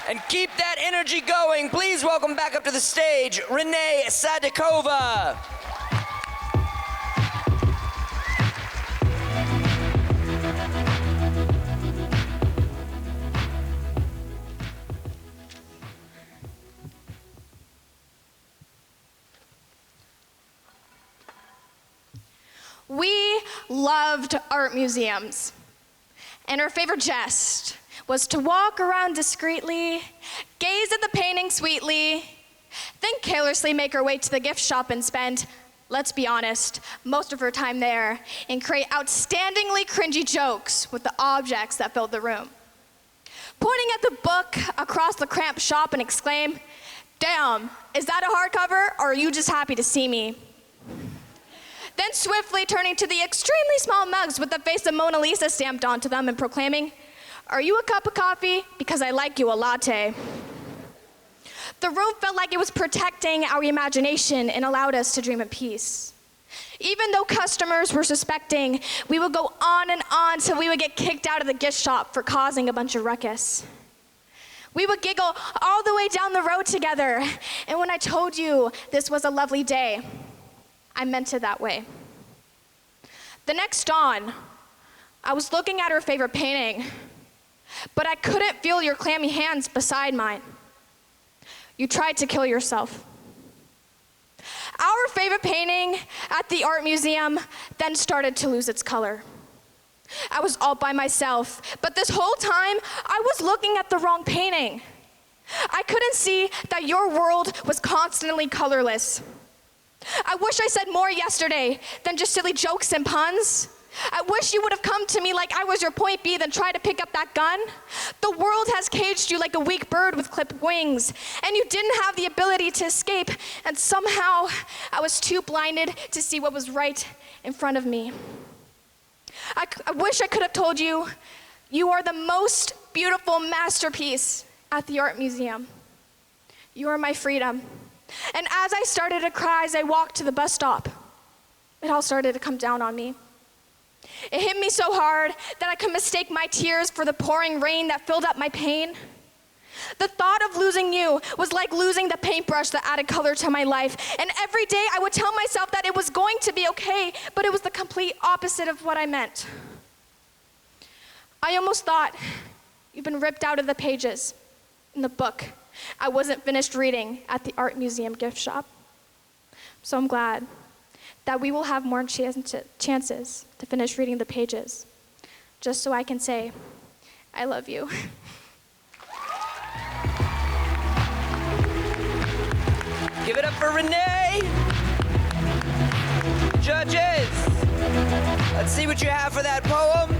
And keep that energy going. Please welcome back up to the stage, Renee Sadikova. We loved art museums, and our favorite jest was to walk around discreetly, gaze at the painting sweetly, then carelessly make our way to the gift shop and spend let's be honest, most of her time there and create outstandingly cringy jokes with the objects that filled the room. Pointing at the book across the cramped shop and exclaim, "Damn, is that a hardcover, or are you just happy to see me?" Then swiftly turning to the extremely small mugs with the face of Mona Lisa stamped onto them and proclaiming, "Are you a cup of coffee? Because I like you a latte." The room felt like it was protecting our imagination and allowed us to dream in peace. Even though customers were suspecting, we would go on and on till we would get kicked out of the gift shop for causing a bunch of ruckus. We would giggle all the way down the road together, and when I told you this was a lovely day, I meant it that way. The next dawn, I was looking at her favorite painting, but I couldn't feel your clammy hands beside mine. You tried to kill yourself. Our favorite painting at the art museum then started to lose its color. I was all by myself, but this whole time I was looking at the wrong painting. I couldn't see that your world was constantly colorless. I wish I said more yesterday than just silly jokes and puns. I wish you would have come to me like I was your point B than try to pick up that gun. The world has caged you like a weak bird with clipped wings, and you didn't have the ability to escape, and somehow I was too blinded to see what was right in front of me. I wish I could have told you, you are the most beautiful masterpiece at the art museum. You are my freedom. And as I started to cry as I walked to the bus stop, it all started to come down on me. It hit me so hard that I could mistake my tears for the pouring rain that filled up my pain. The thought of losing you was like losing the paintbrush that added color to my life. And every day I would tell myself that it was going to be okay, but it was the complete opposite of what I meant. I almost thought you've been ripped out of the pages in the book I wasn't finished reading at the art museum gift shop. So I'm glad that we will have more chances to finish reading the pages, just so I can say, I love you. Give it up for Renee. Judges, let's see what you have for that poem.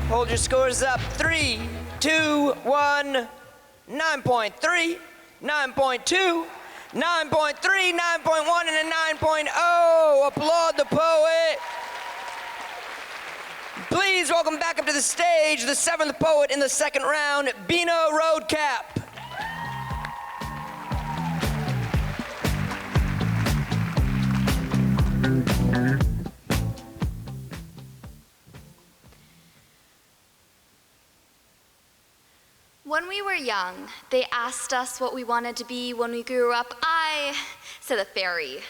Hold your scores up. 3, 2, 1, 9.3, 9.2, 9.3, 9.1, and a 9.0. Applaud the poet. Please welcome back up to the stage the 7th poet in the 2nd round, Bino Roadcap. When we were young, they asked us what we wanted to be when we grew up. I said a fairy.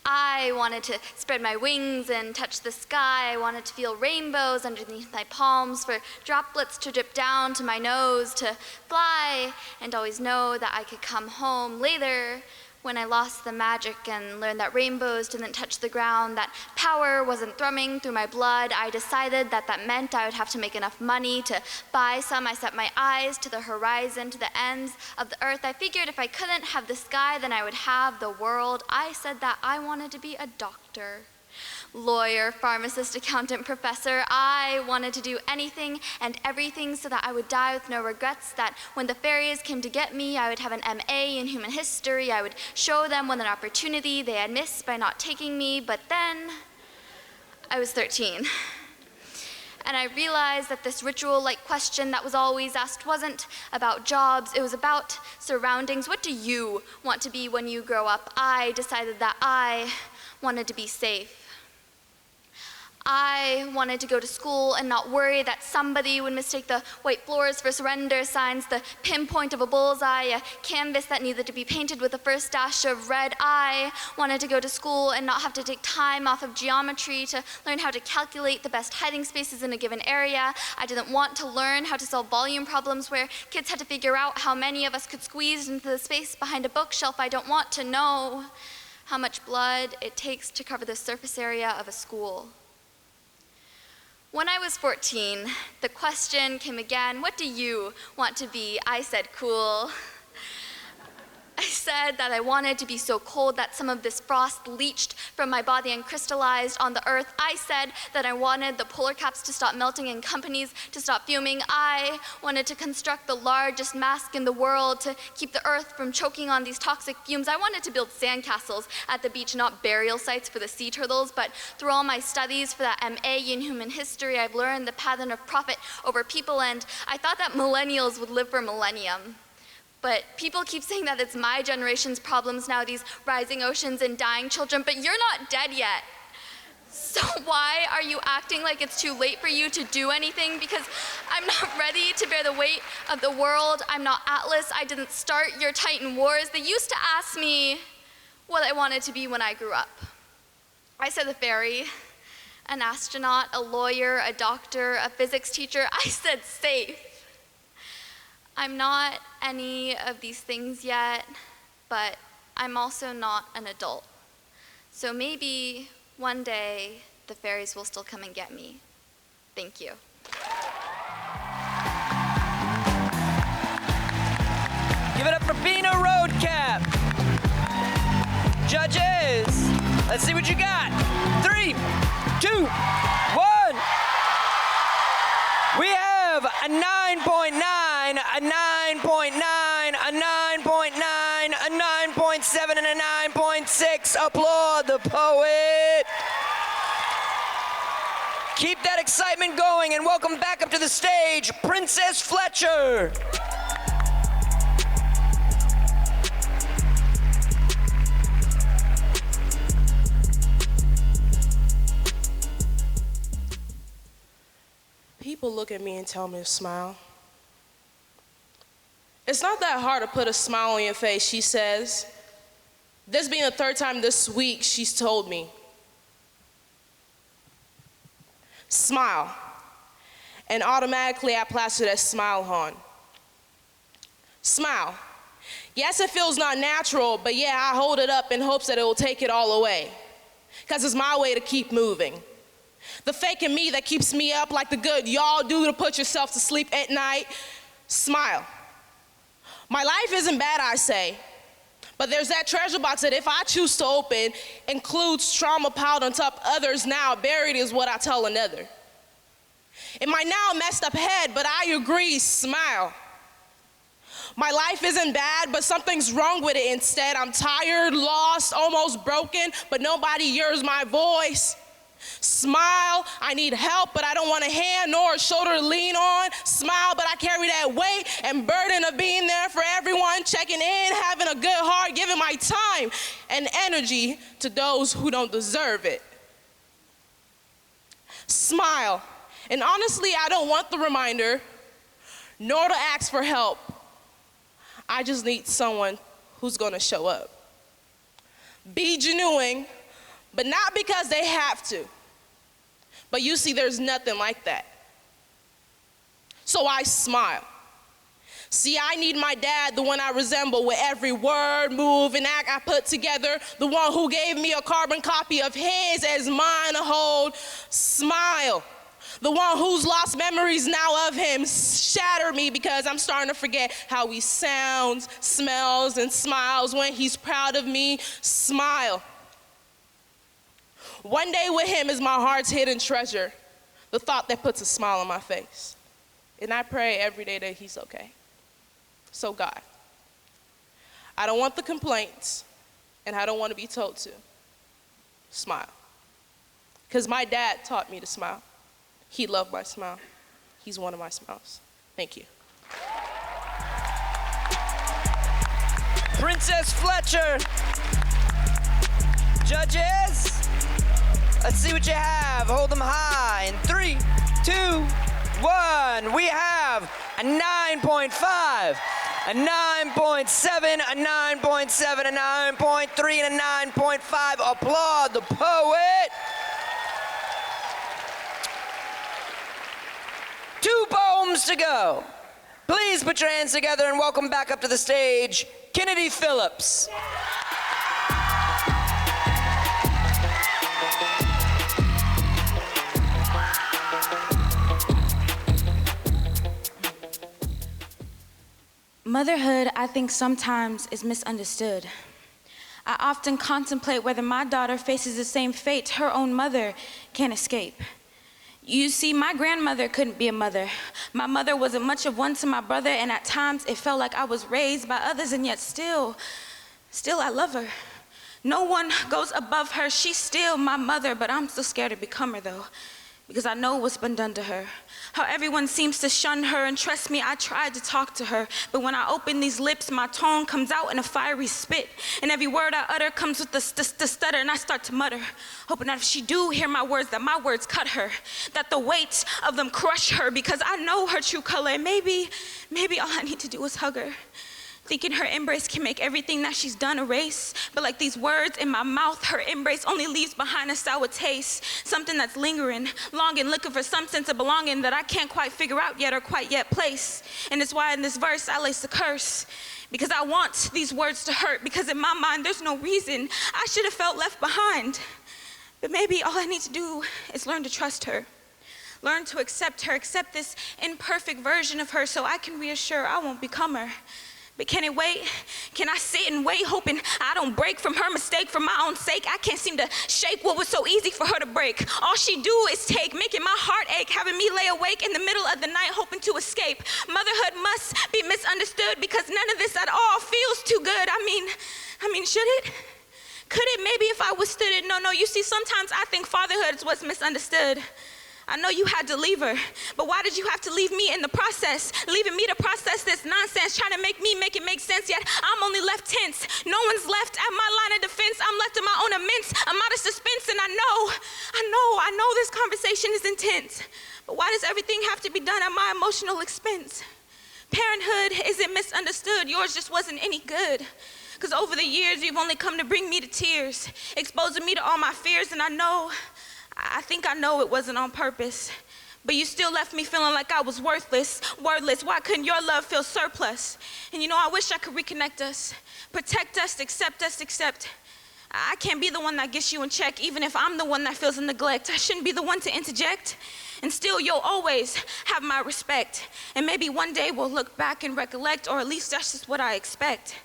I wanted to spread my wings and touch the sky. I wanted to feel rainbows underneath my palms, for droplets to drip down to my nose, to fly, and always know that I could come home later. When I lost the magic and learned that rainbows didn't touch the ground, that power wasn't thrumming through my blood, I decided that that meant I would have to make enough money to buy some. I set my eyes to the horizon, to the ends of the earth. I figured if I couldn't have the sky, then I would have the world. I said that I wanted to be a doctor. Lawyer, pharmacist, accountant, professor. I wanted to do anything and everything so that I would die with no regrets, that when the fairies came to get me, I would have an MA in human history. I would show them what an opportunity they had missed by not taking me. But then I was 13. And I realized that this ritual-like question that was always asked wasn't about jobs, it was about surroundings. What do you want to be when you grow up? I decided that I wanted to be safe. I wanted to go to school and not worry that somebody would mistake the white floors for surrender signs, the pinpoint of a bullseye, a canvas that needed to be painted with the first dash of red. I wanted to go to school and not have to take time off of geometry to learn how to calculate the best hiding spaces in a given area. I didn't want to learn how to solve volume problems where kids had to figure out how many of us could squeeze into the space behind a bookshelf. I don't want to know how much blood it takes to cover the surface area of a school. When I was 14, the question came again, what do you want to be? I said, cool. I said that I wanted to be so cold that some of this frost leached from my body and crystallized on the earth. I said that I wanted the polar caps to stop melting and companies to stop fuming. I wanted to construct the largest mask in the world to keep the earth from choking on these toxic fumes. I wanted to build sandcastles at the beach, not burial sites for the sea turtles. But through all my studies for that MA in human history, I've learned the pattern of profit over people, and I thought that millennials would live for a millennium. But people keep saying that it's my generation's problems now, these rising oceans and dying children, but you're not dead yet. So why are you acting like it's too late for you to do anything? Because I'm not ready to bear the weight of the world. I'm not Atlas. I didn't start your Titan Wars. They used to ask me what I wanted to be when I grew up. I said a fairy, an astronaut, a lawyer, a doctor, a physics teacher. I said safe. I'm not any of these things yet, but I'm also not an adult. So maybe one day the fairies will still come and get me. Thank you. Give it up for Pino Roadcap. Judges, let's see what you got. 3, 2, 1. We have a 9.9, a 9.9, a 9.9, a 9.7, and a 9.6. Applaud the poet. Keep that excitement going and welcome back up to the stage, Princess Fletcher. People look at me and tell me to smile. It's not that hard to put a smile on your face, she says. This being the third time this week she's told me. Smile. And automatically I plaster that smile on. Smile. Yes, it feels not natural, but yeah, I hold it up in hopes that it will take it all away. Because it's my way to keep moving. The fake in me that keeps me up like the good y'all do to put yourself to sleep at night. Smile. My life isn't bad, I say, but there's that treasure box that if I choose to open, includes trauma piled on top of others now buried is what I tell another. In my now messed up head, but I agree, smile. My life isn't bad, but something's wrong with it instead. I'm tired, lost, almost broken, but nobody hears my voice. Smile, I need help, but I don't want a hand nor a shoulder to lean on. Smile, but I carry that weight and burden of being there for everyone, checking in, having a good heart, giving my time and energy to those who don't deserve it. Smile, and honestly, I don't want the reminder, nor to ask for help. I just need someone who's gonna show up. Be genuine, but not because they have to. But you see, there's nothing like that. So I smile. See, I need my dad, the one I resemble with every word, move, and act I put together, the one who gave me a carbon copy of his as mine to hold. Smile. The one whose lost memories now of him shatter me because I'm starting to forget how he sounds, smells, and smiles when he's proud of me. Smile. One day with him is my heart's hidden treasure, the thought that puts a smile on my face. And I pray every day that he's okay. So God, I don't want the complaints, and I don't want to be told to. Smile. Because my dad taught me to smile. He loved my smile. He's one of my smiles. Thank you. Princess Fletcher. Judges, let's see what you have. Hold them high in 3, 2, 1. We have a 9.5, a 9.7, a 9.7, a 9.3, and a 9.5. Applaud the poet. 2 poems to go. Please put your hands together and welcome back up to the stage, Kennedy Phillips. Motherhood, I think sometimes is misunderstood. I often contemplate whether my daughter faces the same fate her own mother can't escape. You see, my grandmother couldn't be a mother. My mother wasn't much of one to my brother, and at times it felt like I was raised by others, and yet still I love her. No one goes above her. She's still my mother, but I'm still scared to become her though, because I know what's been done to her. How everyone seems to shun her, and trust me, I tried to talk to her, but when I open these lips, my tone comes out in a fiery spit, and every word I utter comes with the stutter, and I start to mutter, hoping that if she do hear my words, that my words cut her, that the weight of them crush her, because I know her true color, and maybe all I need to do is hug her. Thinking her embrace can make everything that she's done erase. But like these words in my mouth, her embrace only leaves behind a sour taste. Something that's lingering, longing, looking for some sense of belonging that I can't quite figure out yet or quite yet place. And it's why in this verse I lace a curse. Because I want these words to hurt, because in my mind there's no reason I should have felt left behind. But maybe all I need to do is learn to trust her. Learn to accept her, accept this imperfect version of her so I can reassure I won't become her. But can it wait? Can I sit and wait, hoping I don't break from her mistake for my own sake? I can't seem to shake what was so easy for her to break. All she do is take, making my heart ache, having me lay awake in the middle of the night, hoping to escape. Motherhood must be misunderstood because none of this at all feels too good. I mean, should it? Could it maybe if I withstood it? No, you see, sometimes I think fatherhood is what's misunderstood. I know you had to leave her, but why did you have to leave me in the process? Leaving me to process this nonsense, trying to make it make sense, yet I'm only left tense. No one's left at my line of defense. I'm left in my own immense amount of suspense, and I know this conversation is intense, but why does everything have to be done at my emotional expense? Parenthood isn't misunderstood. Yours just wasn't any good. Because over the years, you've only come to bring me to tears, exposing me to all my fears, and I think I know it wasn't on purpose, but you still left me feeling like I was wordless. Why couldn't your love feel surplus? And I wish I could reconnect us, protect us, accept. I can't be the one that gets you in check, even if I'm the one that feels the neglect. I shouldn't be the one to interject. And still, you'll always have my respect. And maybe one day we'll look back and recollect, or at least that's just what I expect.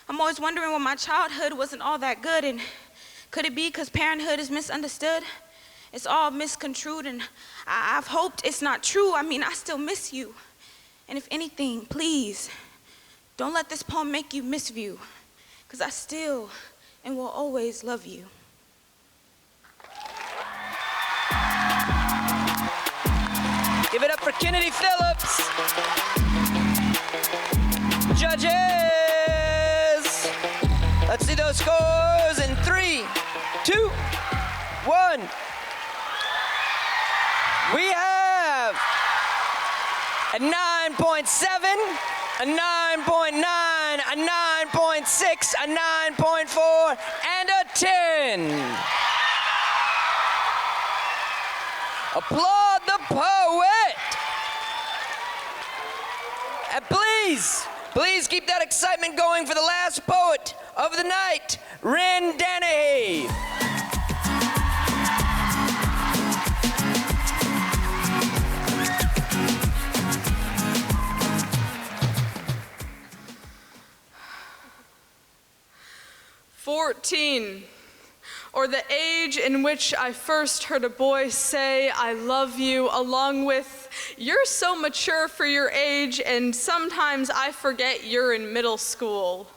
I'm always wondering why my childhood wasn't all that good, and could it be because parenthood is misunderstood? It's all misconstrued, and I've hoped it's not true. I still miss you. And if anything, please, don't let this poem make you misview, because I still and will always love you. Give it up for Kennedy Phillips. Judges, let's see those scores in 3, 2, 1. We have a 9.7, a 9.9, a 9.6, a 9.4, and a 10. Applaud the poet. And please keep that excitement going for the last poet of the night, Ren Danahy. "14, or the age in which I first heard a boy say, 'I love you,' along with, 'You're so mature for your age, and sometimes I forget you're in middle school.'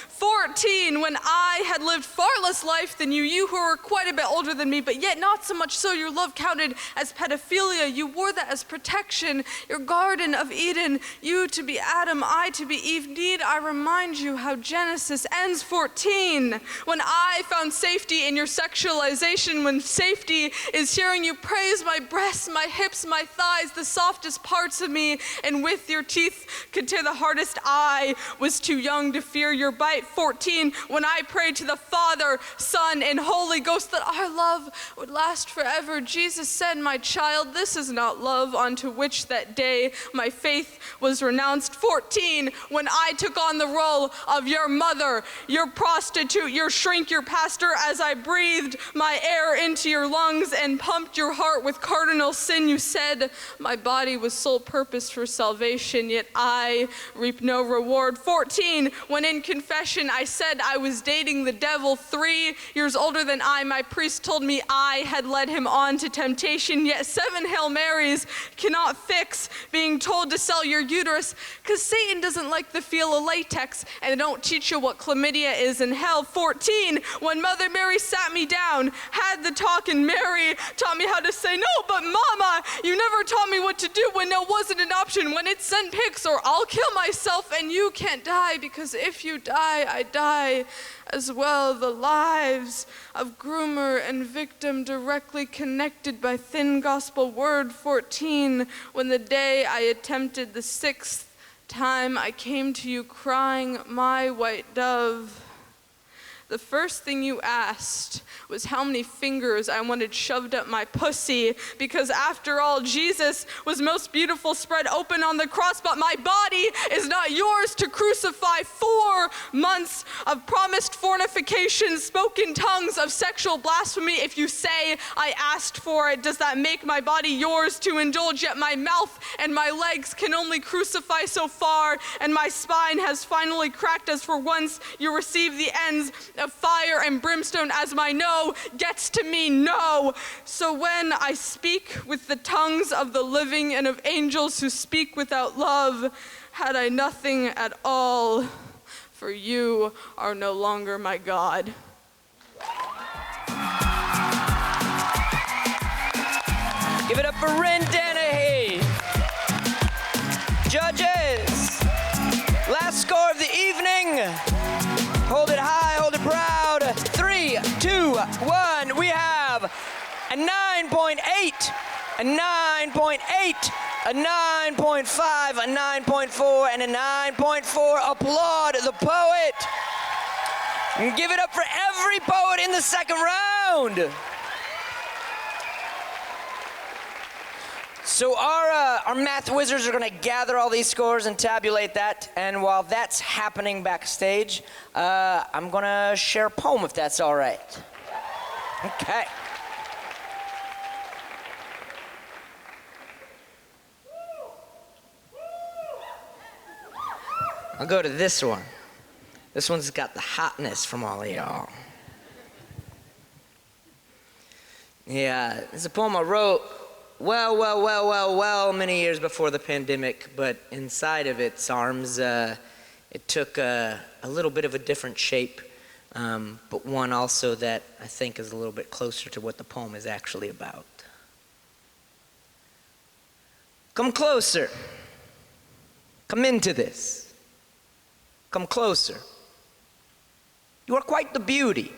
14, when I had lived far less life than you who were quite a bit older than me, but yet not so much so your love counted as pedophilia. You wore that as protection, your Garden of Eden, you to be Adam, I to be Eve. Need I remind you how Genesis ends? 14, when I found safety in your sexualization, when safety is hearing you praise my breasts, my hips, my thighs, the softest parts of me, and with your teeth could tear the hardest. I was too young to fear your bite. 14, when I prayed to the Father, Son, and Holy Ghost that our love would last forever, Jesus said, my child, this is not love unto which that day my faith was renounced. 14, when I took on the role of your mother, your prostitute, your shrink, your pastor, as I breathed my air into your lungs and pumped your heart with cardinal sin, you said, my body was sole purpose for salvation, yet I reap no reward. 14, when in confession I said I was dating the devil, 3 years older than I, my priest told me I had led him on to temptation, yet 7 Hail Marys cannot fix being told to sell your uterus, because Satan doesn't like the feel of latex, and they don't teach you what chlamydia is in hell. 14, when Mother Mary sat me down, had the talk, and Mary taught me how to say, no, but Mama, you never taught me what to do when no wasn't an option, when it's send pics or I'll kill myself and you can't die, because if you die, I die as well. The lives of groomer and victim directly connected by thin gospel word. 14, when the day I attempted the 6th time I came to you crying, my white dove. The first thing you asked was how many fingers I wanted shoved up my pussy, because after all, Jesus was most beautiful spread open on the cross, but my body is not yours to crucify. 4 months of promised fornication, spoken tongues of sexual blasphemy. If you say I asked for it, does that make my body yours to indulge? Yet my mouth and my legs can only crucify so far, and my spine has finally cracked as for once you receive the ends of fire and brimstone, as my no gets to mean no. So when I speak with the tongues of the living and of angels who speak without love, had I nothing at all, for you are no longer my God. Give it up for Ren Danahy. Judges, last score of the evening. Hold it high, hold it proud. 3, 2, 1. We have a 9.8, a 9.8, a 9.5, a 9.4, and a 9.4. Applaud the poet. And give it up for every poet in the second round. So our math wizards are gonna gather all these scores and tabulate that, and while that's happening backstage, I'm gonna share a poem if that's all right. Okay. I'll go to this one. This one's got the hotness from all of y'all. Yeah, it's a poem I wrote well, many years before the pandemic, but inside of its arms, it took a little bit of a different shape, but one also that I think is a little bit closer to what the poem is actually about. Come closer. Come into this. Come closer. You are quite the beauty.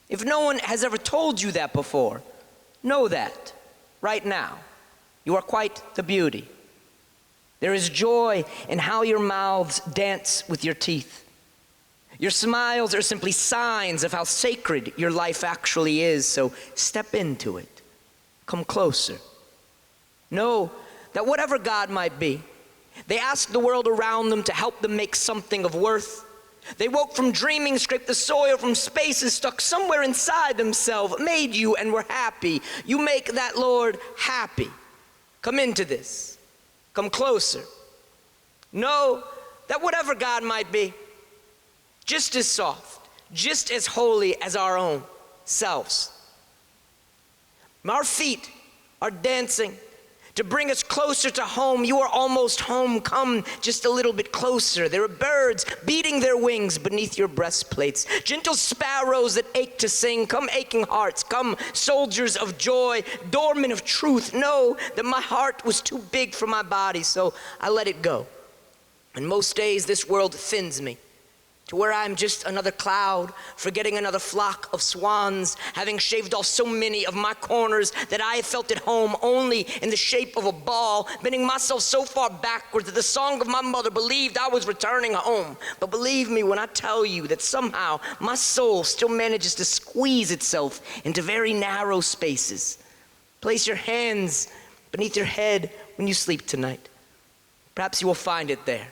If no one has ever told you that before, know that. Right now, you are quite the beauty. There is joy in how your mouths dance with your teeth. Your smiles are simply signs of how sacred your life actually is, so step into it. Come closer. Know that whatever God might be, they asked the world around them to help them make something of worth. They woke from dreaming, scraped the soil from spaces stuck somewhere inside themselves, made you and were happy. You make that Lord happy. Come into this. Come closer. Know that whatever God might be, just as soft, just as holy as our own selves. Our feet are dancing to bring us closer to home. You are almost home. Come just a little bit closer. There are birds beating their wings beneath your breastplates. Gentle sparrows that ache to sing. Come aching hearts. Come soldiers of joy, doormen of truth. Know that my heart was too big for my body, so I let it go. And most days this world thins me to where I'm just another cloud, forgetting another flock of swans, having shaved off so many of my corners that I have felt at home only in the shape of a ball, bending myself so far backwards that the song of my mother believed I was returning home. But believe me when I tell you that somehow my soul still manages to squeeze itself into very narrow spaces. Place your hands beneath your head when you sleep tonight. Perhaps you will find it there.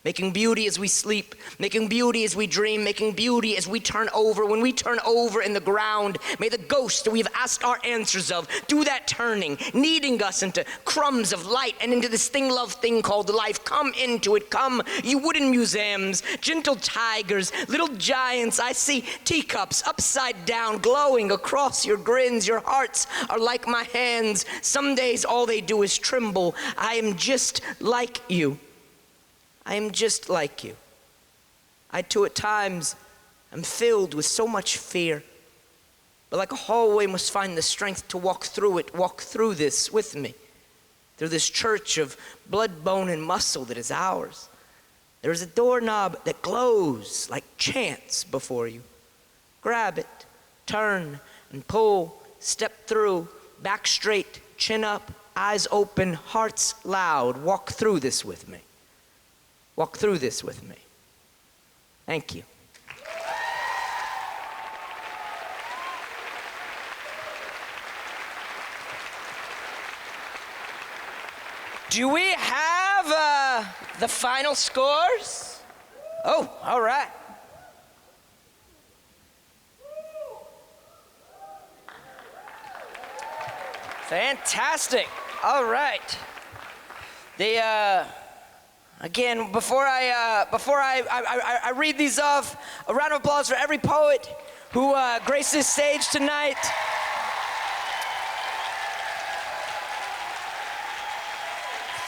Making beauty as we sleep, making beauty as we dream, making beauty as we turn over. When we turn over in the ground, may the ghosts that we've asked our answers of do that turning, kneading us into crumbs of light and into this thing-loved thing called life. Come into it, come, you wooden museums, gentle tigers, little giants. I see teacups upside down, glowing across your grins. Your hearts are like my hands. Some days all they do is tremble. I am just like you. I am just like you. I too at times am filled with so much fear, but like a hallway must find the strength to walk through it, walk through this with me, through this church of blood, bone, and muscle that is ours. There is a doorknob that glows like chance before you. Grab it, turn and pull, step through, back straight, chin up, eyes open, hearts loud. Walk through this with me. Walk through this with me. Thank you. Do we have the final scores? Oh, all right. Fantastic. All right. Again, before I read these off, a round of applause for every poet who graced this stage tonight.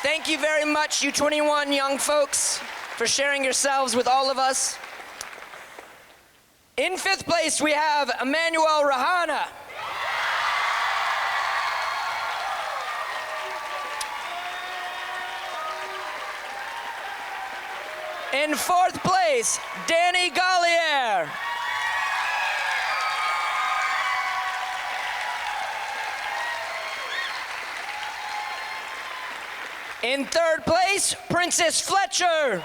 Thank you very much, you 21 young folks, for sharing yourselves with all of us. In 5th place, we have Emmanuel Rahana. In 4th place, Danny Gallier. In 3rd place, Princess Fletcher.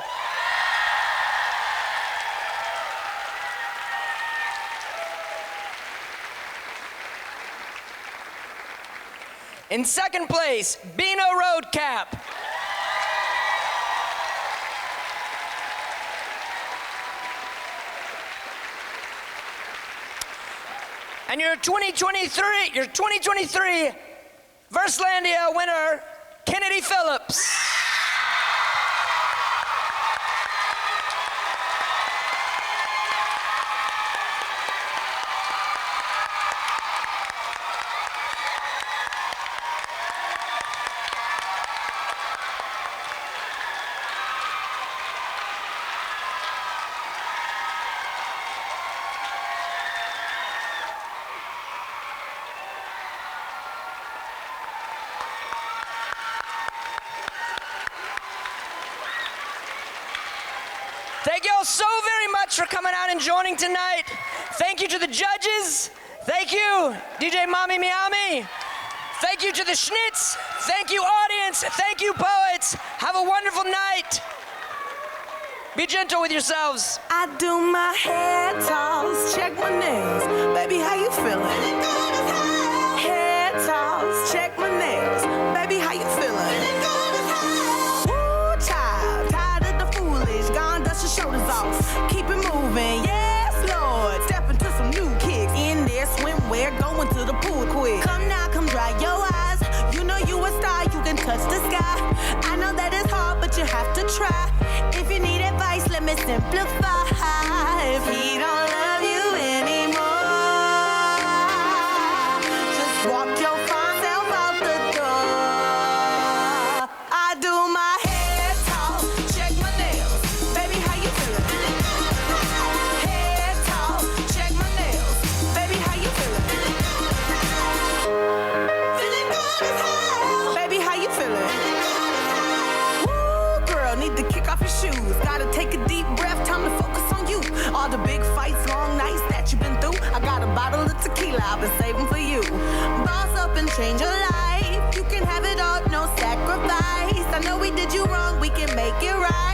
In 2nd place, Beano Roadcap. And your 2023 Verselandia winner, Kennedy Phillips. Thank you all so very much for coming out and joining tonight. Thank you to the judges. Thank you, DJ Mami Miami. Thank you to the Schnitz. Thank you, audience. Thank you, poets. Have a wonderful night. Be gentle with yourselves. I do my hair toss, check my nails. Baby, how you feeling? Hair toss, check my nails. Baby, how you feeling? Woo, child, tired of the foolish. Gone, dust your shoulders off. Keep it moving, yes, Lord. Step into some new kicks. In there, swimwear, going to the pool quick. Come now, come dry your eyes. You know you a star, you can touch the sky. I know that it's hard, but you have to try. If you need advice, let me simplify. If he don't love you anymore, just walk your fine self out the door. I do my hair toss, check my nails. Baby, how you feeling? Hair toss, check my nails. Baby, how you feeling? Feeling good as hell. Baby, how you feeling? Need to kick off your shoes. Gotta take a deep breath, time to focus on you. All the big fights, long nights that you've been through. I got a bottle of tequila I've been saving for you. Boss up and change your life. You can have it all, no sacrifice. I know we did you wrong, we can make it right.